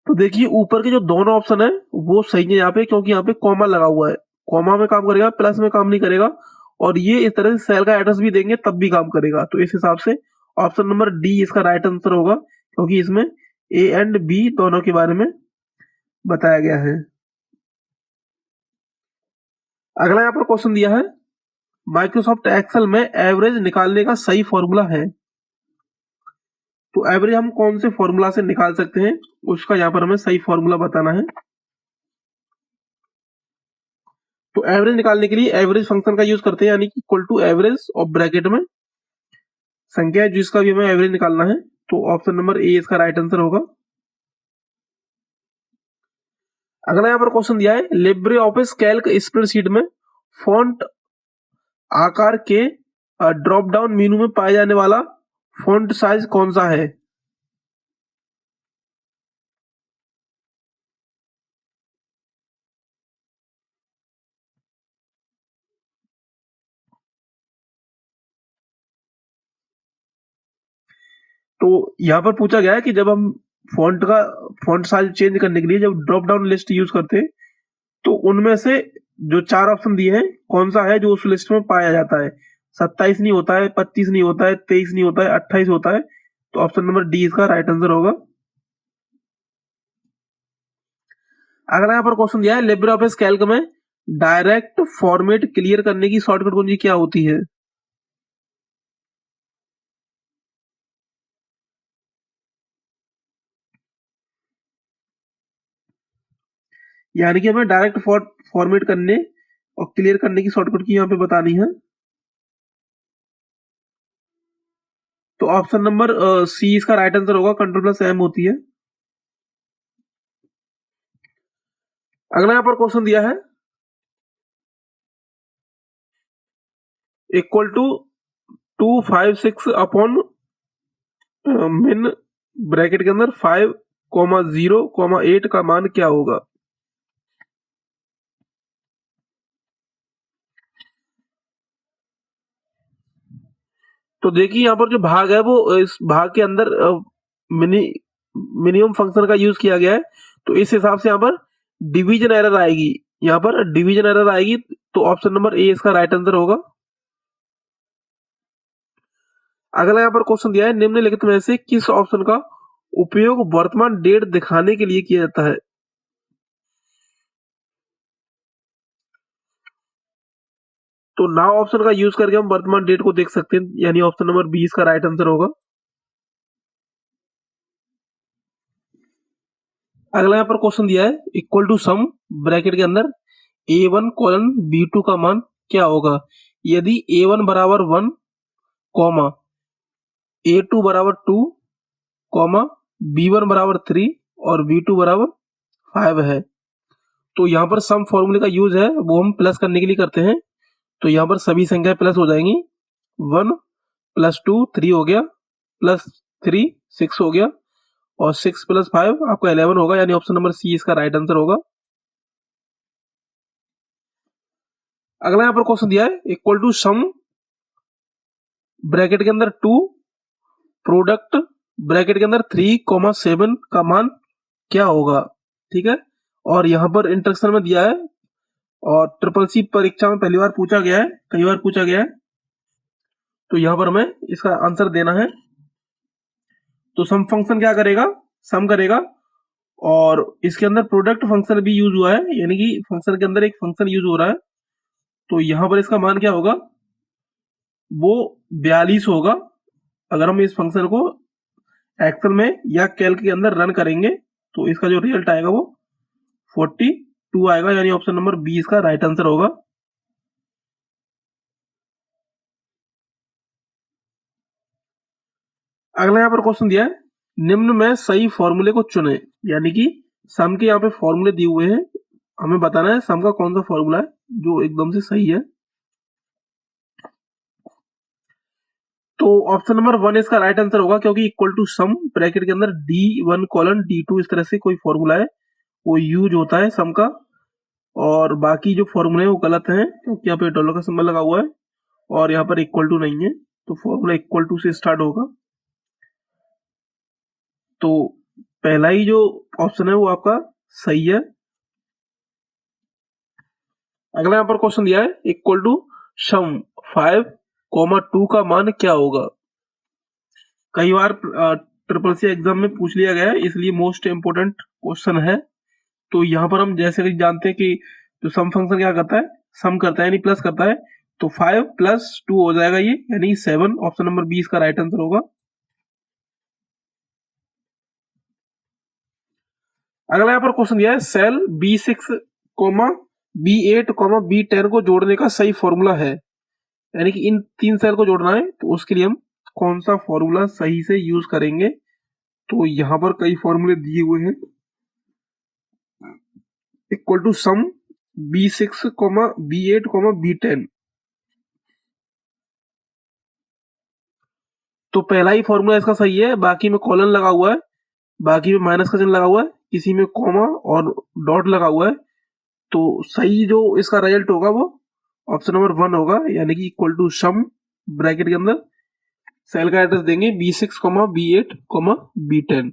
तो देखिए ऊपर के जो दोनों ऑप्शन है वो सही है यहाँ पे, क्योंकि यहाँ पे कॉमा लगा हुआ है। कॉमा में काम करेगा, प्लस में काम नहीं करेगा। और ये इस तरह से सेल का एड्रेस भी देंगे तब भी काम करेगा। तो इस हिसाब से ऑप्शन नंबर डी इसका राइट आंसर होगा, क्योंकि इसमें ए एंड बी दोनों के बारे में बताया गया है। अगला यहाँ पर क्वेश्चन दिया है माइक्रोसॉफ्ट एक्सेल में एवरेज निकालने का सही फॉर्मूला है। तो एवरेज हम कौन से फॉर्मूला से निकाल सकते हैं, उसका यहाँ पर हमें सही फॉर्मूला बताना है। तो एवरेज निकालने के लिए एवरेज फंक्शन का यूज करते हैं, यानी कि इक्वल टू एवरेज और ब्रैकेट में संख्या है जिसका भी हमें एवरेज निकालना है। तो ऑप्शन नंबर ए इसका राइट आंसर होगा। अगला यहाँ पर क्वेश्चन दिया है लिब्रे ऑफिस कैल्क स्प्रेडशीट में फॉन्ट आकार के ड्रॉप डाउन मेनू में पाया जाने वाला फॉन्ट साइज कौन सा है। तो यहाँ पर पूछा गया है कि जब हम फॉन्ट साइज चेंज करने के लिए जब ड्रॉप डाउन लिस्ट यूज करते हैं तो उनमें से जो 4 ऑप्शन दिए हैं कौन सा है जो उस लिस्ट में पाया जाता है। 27 नहीं होता है, 25 नहीं होता है, 23 नहीं होता है, 28 होता है। तो ऑप्शन नंबर डी इसका राइट आंसर होगा। अगला यहाँ पर क्वेश्चन दिया है लिब्रे ऑफिस कैल्क में डायरेक्ट फॉर्मेट क्लियर करने की शॉर्टकट कुंजी क्या होती है। यानी कि हमें डायरेक्ट फॉर्मेट करने और क्लियर करने की शॉर्टकट की यहाँ पे बतानी है। तो ऑप्शन नंबर सी इसका राइट आंसर होगा, कंट्रोल प्लस एम होती है। अगला यहाँ पर क्वेश्चन दिया है इक्वल टू 256 अपॉन मिन ब्रैकेट के अंदर 5,0,8 का मान क्या होगा। तो देखिए यहाँ पर जो भाग है वो इस भाग के अंदर मिनिमम फंक्शन का यूज किया गया है। तो इस हिसाब से यहाँ पर डिवीजन एरर आएगी, यहाँ पर डिवीजन एरर आएगी। तो ऑप्शन नंबर ए इसका राइट आंसर होगा। अगला यहाँ पर क्वेश्चन दिया है निम्नलिखित में से किस ऑप्शन का उपयोग वर्तमान डेट दिखाने के लिए किया जाता है। तो नाउ ऑप्शन का यूज करके हम वर्तमान डेट को देख सकते हैं, यानी ऑप्शन नंबर बी इसका राइट आंसर होगा। अगला यहाँ पर क्वेश्चन दिया है इक्वल टू सम ब्रैकेट के अंदर a1 कोलन b2 का मान क्या होगा यदि a1 बराबर 1 कॉमा a2 बराबर 2 कॉमा b1 बराबर 3 और b2 बराबर 5 है। तो यहाँ पर सम फॉर्मूले का यूज है वो हम प्लस करने के लिए करते हैं। तो यहाँ पर सभी संख्याएं प्लस हो जाएंगी। 1 प्लस 2 3 हो गया, प्लस 3 6 हो गया और 6 प्लस 5 आपका 11 होगा, यानी ऑप्शन नंबर सी इसका राइट आंसर होगा। अगला यहाँ पर क्वेश्चन दिया है इक्वल टू सम ब्रैकेट के अंदर 2 प्रोडक्ट ब्रैकेट के अंदर 3,7 का मान क्या होगा। ठीक है, और यहाँ पर इंस्ट्रक्शन में दिया है और ट्रिपल सी परीक्षा में पहली बार पूछा गया है, कई बार पूछा गया है। तो यहाँ पर हमें इसका आंसर देना है। तो सम फंक्शन क्या करेगा, सम करेगा और इसके अंदर प्रोडक्ट फंक्शन भी यूज हुआ है, यानी कि फंक्शन के अंदर एक फंक्शन यूज हो रहा है। तो यहाँ पर इसका मान क्या होगा, वो 42 होगा। अगर हम इस फंक्शन को एक्सेल में या कैल्क के अंदर रन करेंगे तो इसका जो रिजल्ट आएगा वो 42 आएगा, यानी ऑप्शन नंबर बी इसका राइट आंसर होगा। अगला यहाँ पर क्वेश्चन दिया है निम्न में सही फॉर्मूले को चुने, यानी कि सम के यहाँ पे फॉर्मूले दिए हुए हैं, हमें बताना है सम का कौन सा फॉर्मूला है जो एकदम से सही है। तो ऑप्शन नंबर 1 इसका राइट आंसर होगा, क्योंकि इक्वल टू सम ब्रैकेट के अंदर d1 कोलन d2 इस तरह से कोई फॉर्मूला है वो यूज होता है सम का, और बाकी जो फॉर्मूले हैं वो गलत हैं क्योंकि यहाँ पे डॉलर का सिंबल लगा हुआ है और यहाँ पर इक्वल टू नहीं है। तो फॉर्मूला इक्वल टू से स्टार्ट होगा। तो पहला ही जो ऑप्शन है वो आपका सही है। अगला यहाँ पर क्वेश्चन दिया है इक्वल टू सम 5,2 का मान क्या होगा। कई बार ट्रिपल सी एग्जाम में पूछ लिया गया है, इसलिए मोस्ट इंपोर्टेंट क्वेश्चन है। तो यहाँ पर हम जैसे कि जानते हैं कि जो सम फंक्शन क्या करता है, सम करता है यानी प्लस करता है, तो 5 + 2 हो जाएगा ये, यानी 7। ऑप्शन नंबर बी इसका राइट आंसर होगा। अगला यहाँ पर क्वेश्चन दिया है, सेल B6, B8, B10 को जोड़ने का सही फॉर्मूला है, यानी कि इन 3 सेल को जोड़ना है, तो उसके लिए हम कौन सा फॉर्मूला सही से यूज करेंगे। तो यहाँ पर कई फॉर्मूले दिए हुए हैं। Equal to sum B6, B8, B10। तो पहला ही फॉर्मूला इसका सही है, बाकी में कॉलन लगा हुआ है, बाकी में माइनस का चिन्ह लगा हुआ है, किसी में कॉमा और डॉट लगा हुआ है। तो सही जो इसका रिजल्ट होगा वो ऑप्शन नंबर 1 होगा, यानी कि इक्वल टू सम ब्रैकेट के अंदर सेल का एड्रेस देंगे B6, B8, B10।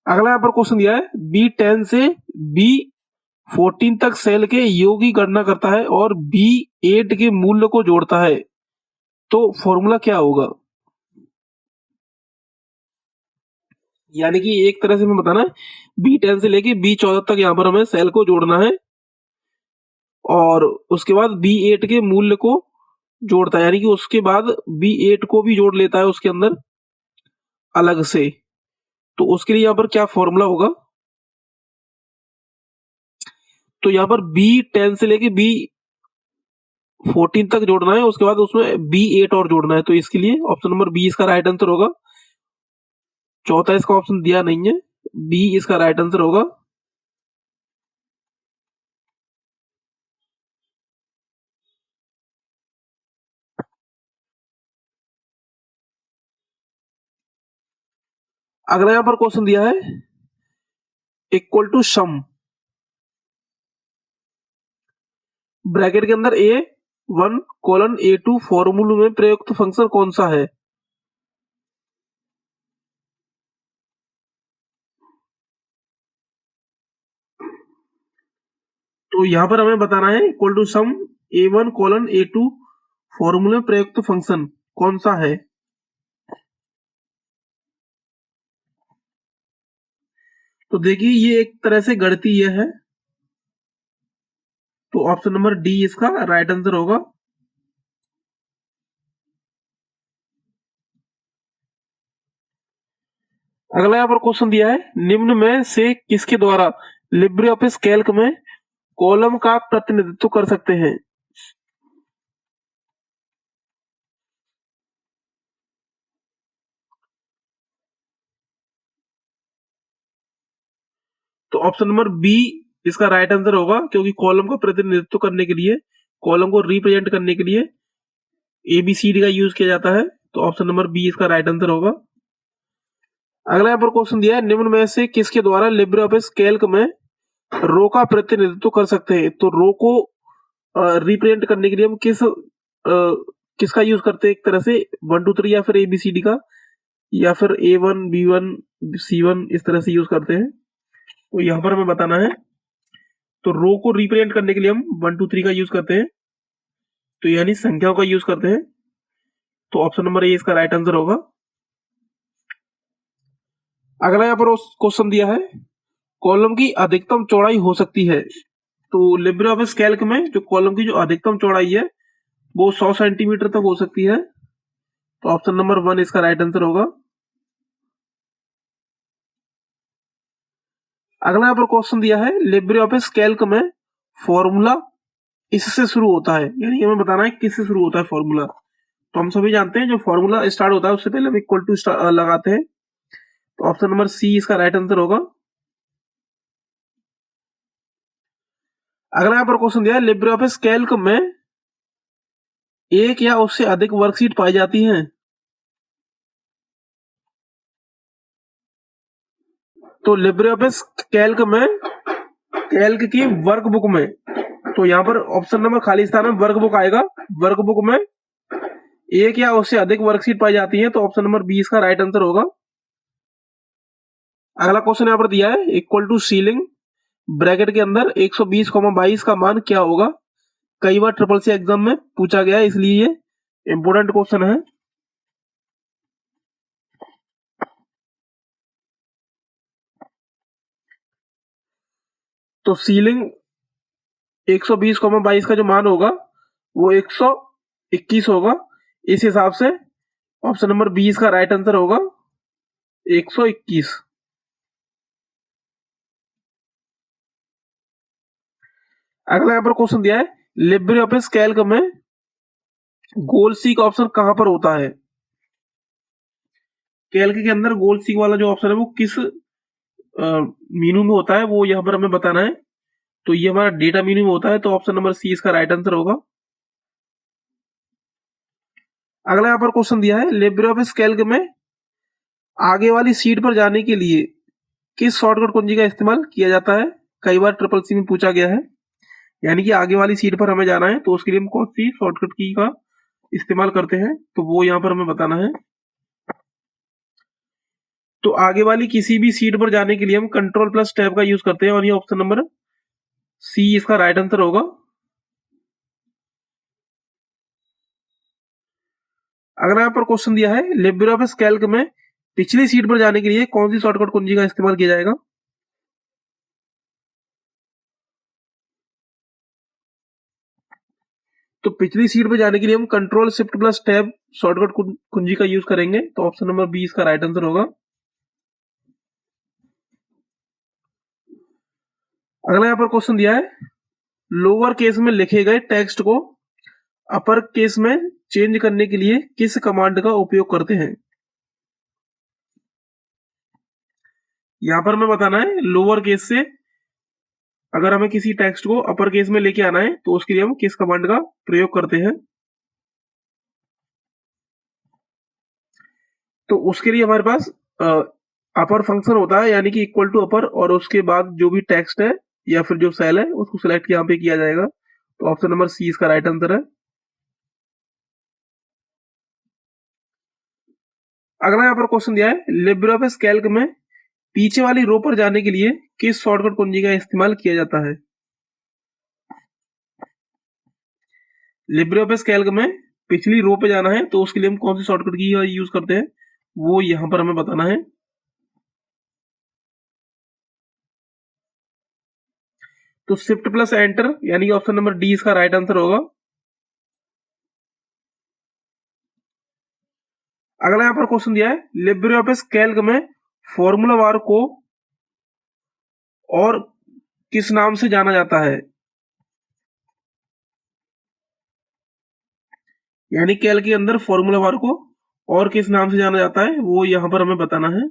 अगला यहाँ पर क्वेश्चन दिया है, B10 से B14 तक सेल के योग की गणना करता है और B8 के मूल्य को जोड़ता है, तो फॉर्मूला क्या होगा। यानी कि एक तरह से हमें बताना है, B10 से लेके B14 तक यहाँ पर हमें सेल को जोड़ना है और उसके बाद B8 के मूल्य को जोड़ता है, यानी कि उसके बाद B8 को भी जोड़ लेता है उसके अंदर अलग से। तो उसके लिए यहाँ पर क्या फॉर्मूला होगा। तो यहाँ पर B10 से लेके B14 तक जोड़ना है, उसके बाद उसमें B8 और जोड़ना है, तो इसके लिए ऑप्शन नंबर बी इसका राइट आंसर होगा। चौथा इसका ऑप्शन दिया नहीं है, बी इसका राइट आंसर होगा। अगला यहां पर क्वेश्चन दिया है, इक्वल टू सम ब्रैकेट के अंदर A1 कोलन A2 फॉर्मूले में प्रयुक्त फंक्शन कौन सा है। तो यहां पर हमें बताना है, equal to some A1 colon A2 फॉर्मूले में प्रयुक्त फंक्शन कौन सा है। तो देखिए ये एक तरह से गणितीय है, तो ऑप्शन नंबर डी इसका राइट आंसर होगा। अगला यहाँ पर क्वेश्चन दिया है, निम्न में से किसके द्वारा लिब्रे ऑफिस कैल्क में कॉलम का प्रतिनिधित्व कर सकते हैं। तो ऑप्शन नंबर बी इसका राइट आंसर होगा, क्योंकि कॉलम का प्रतिनिधित्व करने के लिए, कॉलम को रिप्रेजेंट करने के लिए ABCD का यूज किया जाता है, तो ऑप्शन नंबर बी इसका राइट आंसर होगा। अगला यहाँ पर क्वेश्चन दिया है, निम्न में से किसके द्वारा लिब्रे ऑफिस कैल्क में रो का प्रतिनिधित्व कर सकते हैं। तो रो को रिप्रेजेंट करने के लिए हम किसका यूज करते हैं, एक तरह से 1 2 3 या फिर ABCD का, या फिर A1 B1 C1 इस तरह से यूज करते हैं। तो यहाँ पर हमें बताना है, तो रो को रिप्रेजेंट करने के लिए हम 1 2 3 का यूज करते हैं, तो यानी संख्याओं का यूज करते हैं, तो ऑप्शन नंबर ए इसका राइट आंसर होगा। अगला यहाँ पर क्वेश्चन दिया है, कॉलम की अधिकतम चौड़ाई हो सकती है। तो लिब्रे ऑफिस कैल्क में जो कॉलम की जो अधिकतम चौड़ाई है वो 100 सेंटीमीटर तक हो सकती है, तो ऑप्शन नंबर 1 इसका राइट आंसर होगा। अगला यहाँ पर क्वेश्चन दिया है, लिब्रे ऑफिस कैल्क में फॉर्मूला इससे शुरू होता है, यानी हमें बताना है किससे शुरू होता है फॉर्मूला। तो हम सभी जानते हैं, जो फॉर्मूला स्टार्ट होता है उससे पहले हम इक्वल टू लगाते हैं, तो ऑप्शन नंबर सी इसका राइट आंसर होगा। अगला यहाँ पर क्वेश्चन दिया है, लिब्रे ऑफिस कैल्क में एक या उससे अधिक वर्कशीट पाई जाती हैं। तो लिब्रे ऑफिस कैल्क में, कैल्क की वर्कबुक में, तो यहाँ पर ऑप्शन नंबर खाली स्थान में वर्कबुक आएगा, वर्कबुक में एक या उससे अधिक वर्कशीट पाई जाती है, तो ऑप्शन नंबर बी इसका राइट आंसर होगा। अगला क्वेश्चन यहाँ पर दिया है, इक्वल टू सीलिंग ब्रैकेट के अंदर 120,22 का मान क्या होगा। कई बार ट्रिपल सी एग्जाम में पूछा गया है, इसलिए ये इंपोर्टेंट क्वेश्चन है। तो सीलिंग 120,22 का जो मान होगा वो 121 होगा। इस हिसाब से ऑप्शन नंबर 20 का राइट आंसर होगा 121। अगला यहाँ पर क्वेश्चन दिया है, लिब्रे ऑफिस कैल्क में गोल सीक ऑप्शन कहां पर होता है? कैल्क के अंदर गोल सीक वाला जो ऑप्शन है वो किस मीनू में होता है, वो यहाँ पर हमें बताना है। तो ये हमारा डेटा मीनू में होता है, तो ऑप्शन नंबर सी इसका राइट आंसर होगा। अगला यहाँ पर क्वेश्चन दिया है, लिब्रे ऑफिस कैल्क में आगे वाली सीट पर जाने के लिए किस शॉर्टकट कुंजी का इस्तेमाल किया जाता है? कई बार ट्रिपल सी में पूछा गया है, यानी कि आगे वाली सीट पर हमें जाना है तो उसके लिए हम कौन सी शॉर्टकट की का इस्तेमाल करते हैं, तो वो यहाँ पर हमें बताना है। तो आगे वाली किसी भी सीट पर जाने के लिए हम कंट्रोल प्लस टैब का यूज करते हैं, और ये ऑप्शन नंबर सी इसका राइट आंसर होगा। अगला यहाँ पर क्वेश्चन दिया है, लिब्रे ऑफिस कैल्क में पिछली सीट पर जाने के लिए कौन सी शॉर्टकट कुंजी का इस्तेमाल किया जाएगा? तो पिछली सीट पर जाने के लिए हम control shift plus tab shortcut कुंजी का यूज करेंगे, तो ऑप्शन नंबर 20 का राइट आंसर होगा। अगला यहाँ पर क्वेश्चन दिया है, लोअर केस में लिखे गए टेक्स्ट को अपर केस में चेंज करने के लिए किस कमांड का उपयोग करते हैं? यहां पर हमें बताना है लोअर केस से अगर हमें किसी टेक्स्ट को अपर केस में लेके आना है तो उसके लिए हम किस कमांड का प्रयोग करते हैं। तो उसके लिए हमारे पास अपर फंक्शन होता है, यानी कि इक्वल टू अपर, और उसके बाद जो भी टेक्स्ट है या फिर जो सेल है उसको सिलेक्ट यहाँ पे किया जाएगा, तो ऑप्शन नंबर सी इसका राइट आंसर है। अगला यहाँ पर क्वेश्चन दिया है, लिब्रे ऑफिस कैल्क में पीछे वाली रो पर जाने के लिए किस शॉर्टकट कुंजी का इस्तेमाल किया जाता है? लिब्रे ऑफिस कैल्क में पिछली रो पे जाना है तो उसके लिए हम कौन सी शॉर्टकट की यूज करते हैं, वो यहां पर हमें बताना है। तो शिफ्ट प्लस एंटर, यानी कि ऑप्शन नंबर डी इसका राइट आंसर होगा। अगला यहाँ पर क्वेश्चन दिया है, लिब्रे ऑफिस कैल्क में फॉर्मूला बार को और किस नाम से जाना जाता है? यानी कैल्क के अंदर फॉर्मूला बार को और किस नाम से जाना जाता है, वो यहां पर हमें बताना है।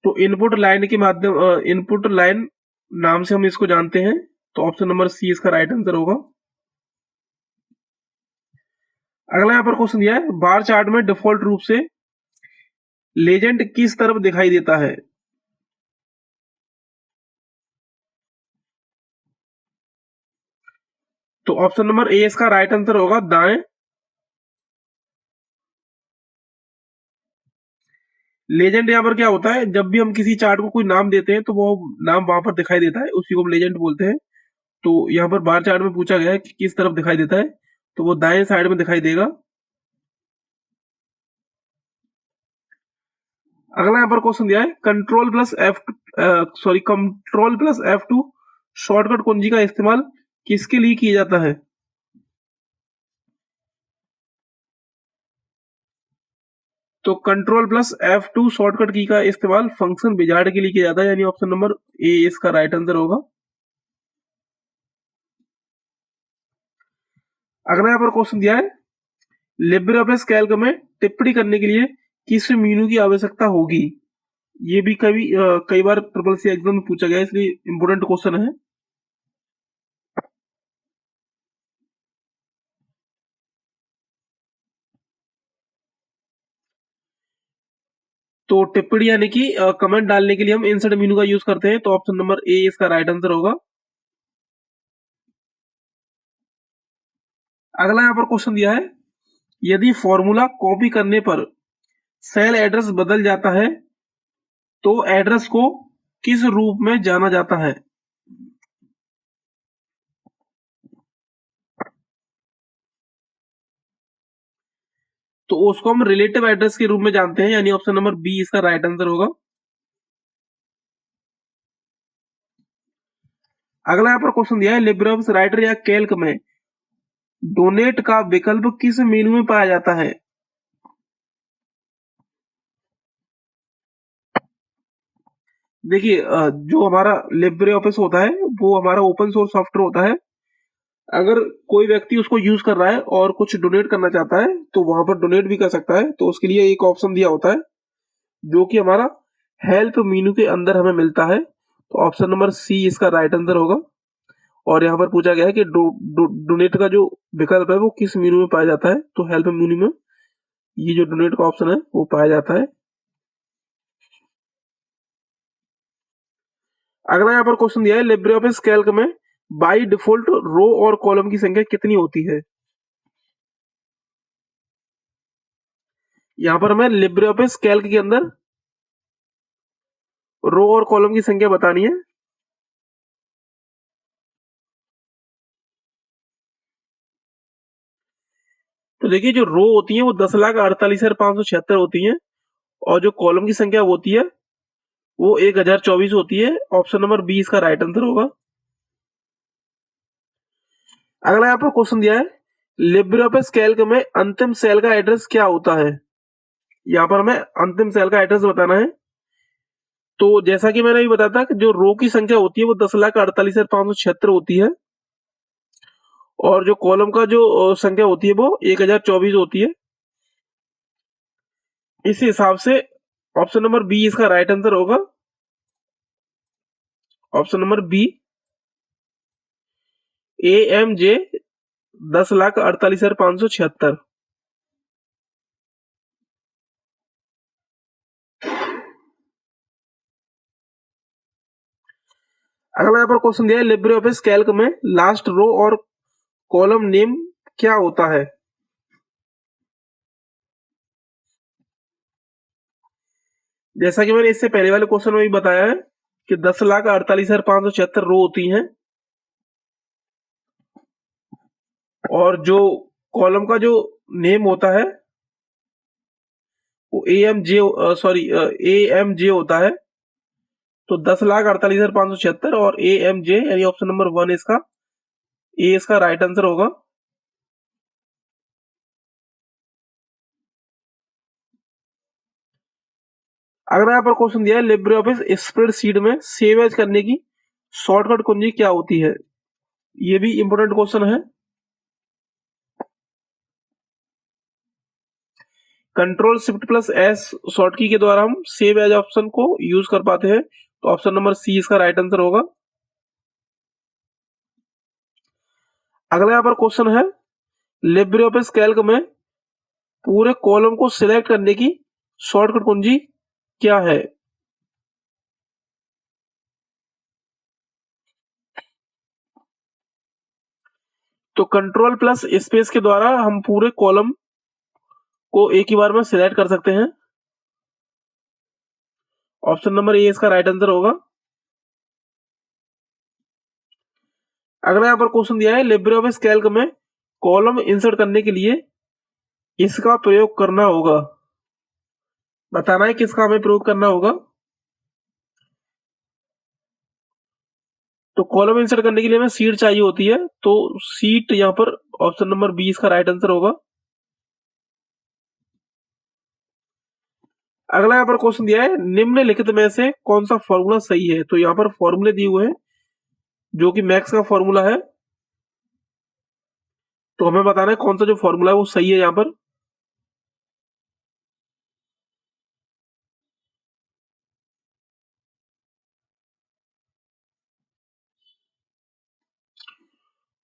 तो इनपुट लाइन के माध्यम इनपुट लाइन नाम से हम इसको जानते हैं, तो ऑप्शन नंबर सी इसका राइट आंसर होगा। अगला यहाँ पर क्वेश्चन दिया है, बार चार्ट में डिफॉल्ट रूप से लेजेंड किस तरफ दिखाई देता है? तो ऑप्शन नंबर ए इसका राइट आंसर होगा, दाएं। लेजेंड यहाँ पर क्या होता है, जब भी हम किसी चार्ट को कोई नाम देते हैं तो वो नाम वहां पर दिखाई देता है, उसी को हम लेजेंड बोलते हैं। तो यहाँ पर बार चार्ट में पूछा गया है कि किस तरफ दिखाई देता है, तो वो दाएं साइड में दिखाई देगा। अगला यहाँ पर क्वेश्चन दिया है, कंट्रोल प्लस F2 शॉर्टकट कुंजी का इस्तेमाल किसके लिए किया जाता है? तो कंट्रोल प्लस F2 शॉर्टकट की का इस्तेमाल फंक्शन विजार्ड के लिए किया जाता है, यानी ऑप्शन नंबर ए इसका राइट आंसर होगा। अगला यहाँ पर क्वेश्चन दिया है, लिब्रे ऑफिस कैल्क में टिप्पणी करने के लिए किस मीनू की आवश्यकता होगी? ये भी कई बार ट्रिपल सी एग्जाम में पूछा गया है, इसलिए इंपोर्टेंट क्वेश्चन है। तो टिप्पणी यानी कि कमेंट डालने के लिए हम इंसर्ट मीनू का यूज करते हैं, तो ऑप्शन नंबर ए इसका राइट आंसर होगा। अगला यहाँ पर क्वेश्चन दिया है, यदि फॉर्मूला कॉपी करने पर सेल एड्रेस बदल जाता है तो एड्रेस को किस रूप में जाना जाता है? तो उसको हम रिलेटिव एड्रेस के रूप में जानते हैं, यानी ऑप्शन नंबर बी इसका राइट आंसर होगा। अगला यहाँ पर क्वेश्चन दिया है लिब्रे ऑफिस राइटर या कैल्क में डोनेट का विकल्प किस मेनू में पाया जाता है। देखिए जो हमारा लिब्रे ऑफिस होता है वो हमारा ओपन सोर्स सॉफ्टवेयर होता है। अगर कोई व्यक्ति उसको यूज कर रहा है और कुछ डोनेट करना चाहता है तो वहां पर डोनेट भी कर सकता है। तो उसके लिए एक ऑप्शन दिया होता है जो कि हमारा हेल्प मेनू के अंदर हमें मिलता है। तो ऑप्शन नंबर सी इसका राइट आंसर होगा। और यहाँ पर पूछा गया है कि डोनेट का जो विकल्प है वो किस मेनू में पाया जाता है। तो हेल्प मेनू में ये जो डोनेट का ऑप्शन है वो पाया जाता है। अगला यहाँ पर क्वेश्चन दिया है लिब्रे ऑफिस कैल्क में बाय डिफॉल्ट रो और कॉलम की संख्या कितनी होती है। यहाँ पर हमें लिब्रे ऑफिस कैल्क के अंदर रो और कॉलम की संख्या बतानी है। तो देखिए जो रो होती है वो 10,48,576 होती है और जो कॉलम की संख्या होती है वो 1024 होती है। ऑप्शन नंबर बी इसका राइट आंसर होगा। अगला यहाँ पर क्वेश्चन दिया है लिब्रे ऑफिस कैल्क में अंतिम सेल का एड्रेस क्या होता है। यहाँ पर हमें अंतिम सेल का एड्रेस बताना है। तो जैसा कि मैंने अभी बताया था कि जो रो की संख्या होती है वो 10,48,576 होती है और जो कॉलम का जो संख्या होती है वो 1024 होती है। इस हिसाब से ऑप्शन नंबर बी इसका राइट आंसर होगा। Option number B AMJ 10,48,576। अगला यहाँ पर क्वेश्चन दिया है लिब्रे ऑफिस कैल्क में लास्ट रो और कॉलम नेम क्या होता है। जैसा कि मैंने इससे पहले वाले क्वेश्चन में भी बताया है कि 10,48,576 रो होती हैं और जो कॉलम का जो नेम होता है वो AMJ होता है। तो 10,48,576 और AMJ यानी ऑप्शन नंबर 1 इसका ए इसका राइट आंसर होगा। अगर यहाँ पर क्वेश्चन दिया है लिब्रे ऑफिस स्प्रेडशीट में सेव एज करने की शॉर्टकट कुंजी क्या होती है। ये भी इंपोर्टेंट क्वेश्चन है। Control shift plus S short की के द्वारा हम सेव एज ऑप्शन को यूज कर पाते हैं। तो ऑप्शन नंबर सी इसका राइट आंसर होगा। अगला यहाँ पर क्वेश्चन है लिब्रे ऑफिस कैल्क में पूरे कॉलम को सिलेक्ट करने की शॉर्टकट कुंजी क्या है। तो कंट्रोल प्लस स्पेस के द्वारा हम पूरे कॉलम को एक ही बार में सिलेक्ट कर सकते हैं। ऑप्शन नंबर ए इसका राइट आंसर होगा। अगला यहाँ पर क्वेश्चन दिया है लिब्रे ऑफिस कैल्क में कॉलम इंसर्ट करने के लिए इसका प्रयोग करना होगा। बताना है किसका हमें प्रयोग करना होगा। तो कॉलम इंसर्ट करने के लिए हमें सीट चाहिए होती है। तो सीट यहाँ पर ऑप्शन नंबर बी इसका राइट आंसर होगा। अगला यहाँ पर क्वेश्चन दिया है निम्नलिखित में से कौन सा फॉर्मूला सही है। तो यहाँ पर फॉर्मूले दिए हुए हैं जो कि मैक्स का फॉर्मूला है। तो हमें बताना है कौन सा जो फॉर्मूला है वो सही है यहाँ पर।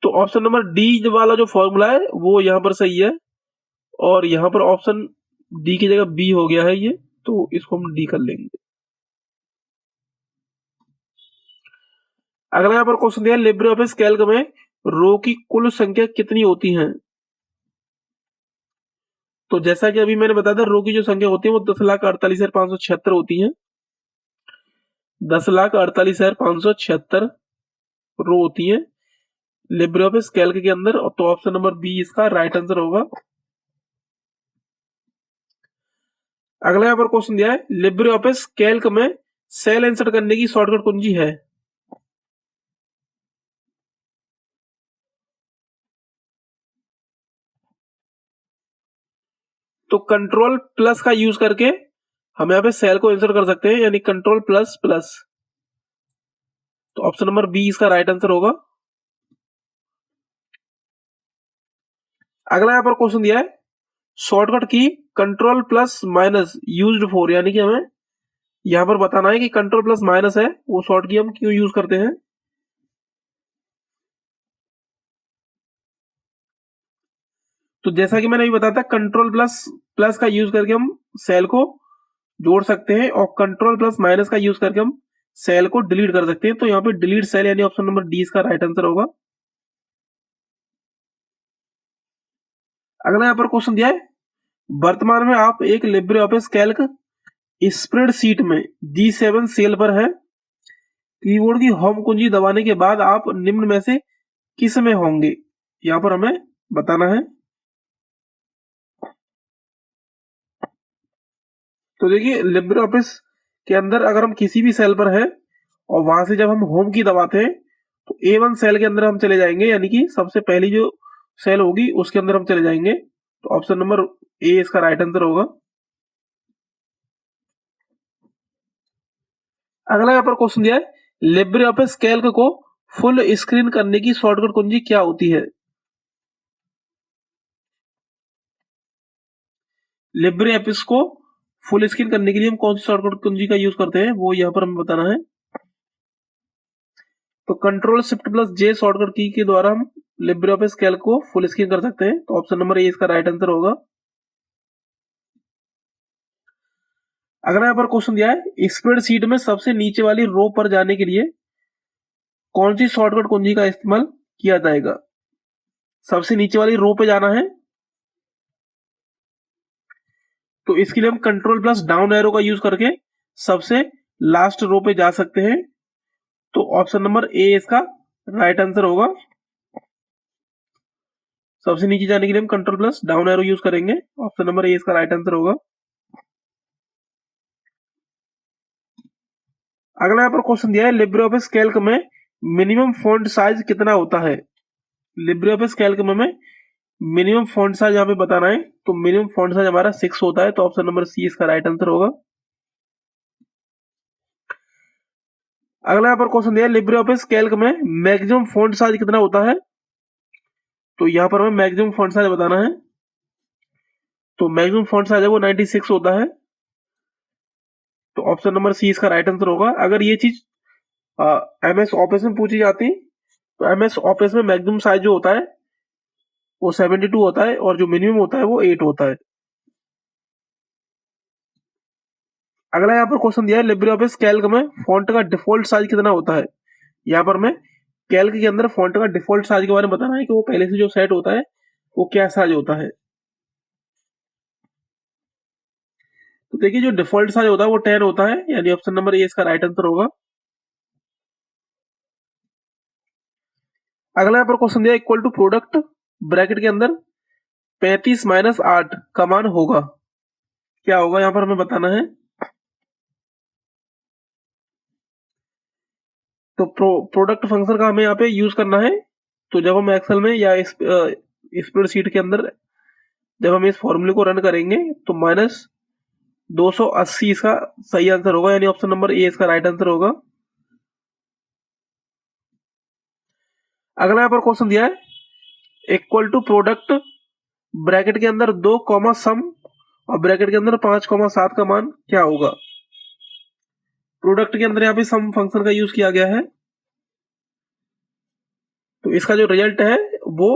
तो ऑप्शन नंबर डी वाला जो फॉर्मूला है वो यहाँ पर सही है और यहाँ पर ऑप्शन डी की जगह बी हो गया है ये। तो इसको हम डी कर लेंगे। अगला यहाँ पर क्वेश्चन दिया लिब्रे ऑफिस कैल्क में रो की कुल संख्या कितनी होती है। तो जैसा कि अभी मैंने बताया था रो की जो संख्या होती है वो 10,48,576 होती है। 10,48,576 रो होती है लिब्रे ऑफिस कैल्क के अंदर। तो ऑप्शन नंबर बी इसका राइट आंसर होगा। अगला यहाँ पर क्वेश्चन दिया है लिब्रे ऑफिस कैल्क में सेल इंसर्ट करने की शॉर्टकट कुंजी है। तो कंट्रोल प्लस का यूज करके हम यहाँ पे सेल को इंसर्ट कर सकते हैं, यानी कंट्रोल प्लस प्लस। तो ऑप्शन नंबर बी इसका राइट आंसर होगा। अगला यहाँ पर क्वेश्चन दिया है शॉर्टकट की control plus minus used for, यानी कि हमें यहाँ पर बताना है कि कंट्रोल प्लस माइनस है वो शॉर्ट की हम क्यों यूज करते हैं। तो जैसा कि मैंने अभी बताया था, कंट्रोल प्लस प्लस का यूज करके हम सेल को जोड़ सकते हैं और कंट्रोल प्लस माइनस का यूज करके हम सेल को डिलीट कर सकते हैं। तो यहाँ पे डिलीट सेल यानी ऑप्शन नंबर डी इसका राइट आंसर होगा। अगला यहाँ पर क्वेश्चन दिया है वर्तमान में आप एक लिब्रे ऑफिस कैल्क स्प्रेडशीट में G7 सेल पर है। कीबोर्ड की होम कुंजी दबाने के बाद आप निम्न में से किस में होंगे, यहाँ पर हमें बताना है। तो देखिए लिब्रे ऑफिस के अंदर अगर हम किसी भी सेल पर हैं और वहां से जब हम होम की दबाते हैं तो A1 सेल के अंदर हम चले जाएंगे, यानी कि सबसे पहली जो सेल होगी उसके अंदर हम चले जाएंगे। तो ऑप्शन नंबर ए इसका राइट आंसर होगा। अगला यहाँ पर क्वेश्चन दिया है लिब्रे ऑफिस कैल्क को फुल स्क्रीन करने की शॉर्टकट कुंजी क्या होती है। लिब्रे ऑफिस को फुल स्क्रीन करने के लिए हम कौन सी शॉर्टकट कुंजी का यूज करते हैं वो यहाँ पर हमें बताना है। तो कंट्रोल शिफ्ट प्लस जे शॉर्टकट की के द्वारा हम लिब्रे ऑफिस कैल्क को फुल स्क्रीन कर सकते हैं। तो ऑप्शन नंबर ए इसका राइट आंसर होगा। अगला यहाँ पर क्वेश्चन दिया है स्प्रेडशीट में सबसे नीचे वाली रो पर जाने के लिए कौन सी शॉर्टकट कुंजी का इस्तेमाल किया जाएगा। सबसे नीचे वाली रो पे जाना है तो इसके लिए हम कंट्रोल प्लस डाउन एरो का यूज करके सबसे लास्ट रो पे जा सकते हैं। तो ऑप्शन नंबर ए इसका राइट आंसर होगा। सबसे नीचे जाने के लिए हम control plus down arrow use करेंगे। ऑप्शन नंबर ए इसका राइट आंसर होगा। अगला यहाँ पर क्वेश्चन दिया है लिब्रे ऑफिस कैल्क में मिनिमम फॉन्ट साइज कितना होता है। लिब्रे ऑफिस कैल्क में मिनिमम फॉन्ट साइज यहाँ पे बताना है। तो मिनिमम फॉन्ट साइज हमारा 6 होता है। तो ऑप्शन नंबर सी इसका राइट आंसर होगा। अगला यहाँ पर क्वेश्चन दिया है लिब्रे ऑफिस कैल्क में मैक्सिमम फॉन्ट साइज कितना होता है। तो यहाँ पर हमें मैक्सिमम फॉन्ट साइज बताना है। तो मैक्सिमम फॉन्ट साइज है वो 96 होता है। तो ऑप्शन नंबर सी इसका राइट आंसर होगा। अगर ये चीज एमएस ऑफिस में पूछी जाती तो एमएस ऑफिस में मैक्सिमम साइज जो होता है वो 72 होता है और जो मिनिमम होता है वो 8 होता है। अगला यहाँ पर क्वेश्चन दिया है लिब्रे ऑफिस कैल्क में फॉन्ट का डिफॉल्ट साइज कितना होता है। यहाँ पर मैं कैल्क के अंदर फॉन्ट का डिफॉल्ट साइज के बारे में बताना है कि वो पहले से जो सेट होता है वो क्या साइज होता है। तो देखिए जो डिफॉल्ट साइज होता है वो 10 होता है, यानी ऑप्शन नंबर ए इसका राइट आंसर होगा। अगला यहाँ पर क्वेश्चन दिया इक्वल टू प्रोडक्ट ब्रैकेट के अंदर 35 माइनस 8 का मान होगा, क्या होगा यहाँ पर हमें बताना है। तो प्रोडक्ट फंक्शन का हमें यहाँ पे यूज करना है। तो जब हम एक्सेल में या स्प्रेडशीट के अंदर जब हम इस फॉर्मूले को रन करेंगे तो माइनस 280 इसका सही आंसर होगा, यानी ऑप्शन नंबर ए इसका राइट आंसर होगा। अगला यहाँ पर क्वेश्चन दिया है इक्वल टू प्रोडक्ट ब्रैकेट के अंदर 2 कॉमा सम और ब्रैकेट के अंदर 5,7 का मान क्या होगा। प्रोडक्ट के अंदर यहाँ पे सम फंक्शन का यूज किया गया है। तो इसका जो रिजल्ट है वो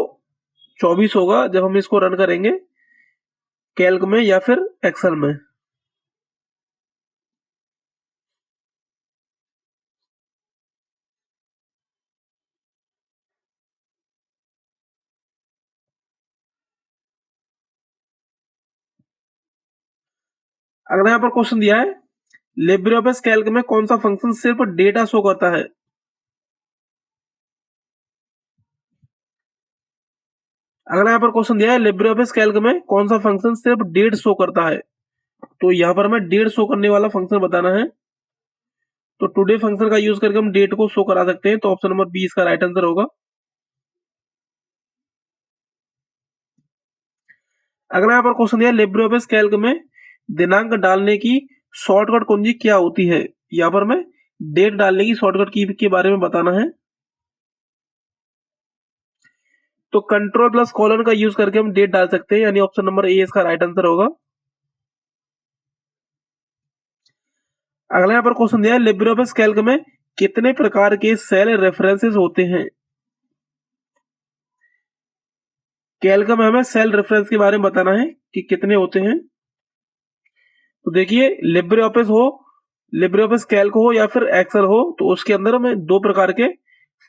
24 होगा जब हम इसको रन करेंगे कैल्क में या फिर एक्सेल में। अगला यहाँ पर क्वेश्चन दिया है लिब्रे ऑफिस कैल्क में कौन सा फंक्शन सिर्फ डेटा शो करता है। अगला यहाँ पर क्वेश्चन दिया है लिब्रे ऑफिस कैल्क में कौन सा फंक्शन सिर्फ डेट शो करता है। तो यहाँ पर हमें डेट शो करने वाला फंक्शन बताना है। तो टुडे फंक्शन का यूज करके हम डेट को शो करा सकते हैं। तो ऑप्शन नंबर बी इसका राइट आंसर होगा। अगला यहाँ पर क्वेश्चन दिया लिब्रे ऑफिस कैल्क में दिनांक डालने की शॉर्टकट कुंजी क्या होती है। यहाँ पर मैं डेट डालने की शॉर्टकट की के बारे में बताना है। तो कंट्रोल प्लस कॉलन का यूज करके हम डेट डाल सकते हैं, यानी ऑप्शन नंबर ए इसका राइट आंसर होगा। अगला यहाँ पर क्वेश्चन दिया है लिब्रे ऑफिस कैल्क में कितने प्रकार के सेल रेफरेंसेस होते हैं। कैल्क में हमें सेल रेफरेंस के बारे में बताना है कि कितने होते हैं। तो देखिए लिब्रे ऑफिस कैल्क हो या फिर एक्सेल हो, तो उसके अंदर हमें 2 प्रकार के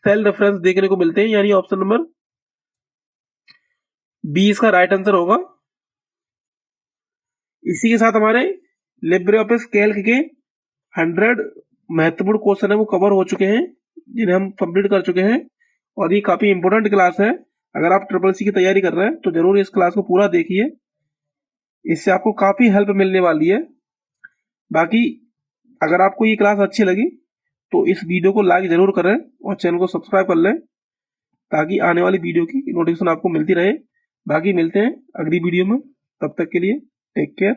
सेल रेफरेंस देखने को मिलते हैं, यानी ऑप्शन नंबर बी इसका राइट आंसर होगा। इसी के साथ हमारे लिब्रे ऑफिस कैल्क के 100 महत्वपूर्ण क्वेश्चन है वो कवर हो चुके हैं, जिन्हें हम कंप्लीट कर चुके हैं। और ये काफी इंपॉर्टेंट क्लास है। अगर आप ट्रिपल सी की तैयारी कर रहे हैं तो जरूर इस क्लास को पूरा देखिए, इससे आपको काफी हेल्प मिलने वाली है। बाकी अगर आपको ये क्लास अच्छी लगी तो इस वीडियो को लाइक जरूर करें और चैनल को सब्सक्राइब कर लें, ताकि आने वाली वीडियो की नोटिफिकेशन आपको मिलती रहे। बाकी मिलते हैं अगली वीडियो में, तब तक के लिए टेक केयर।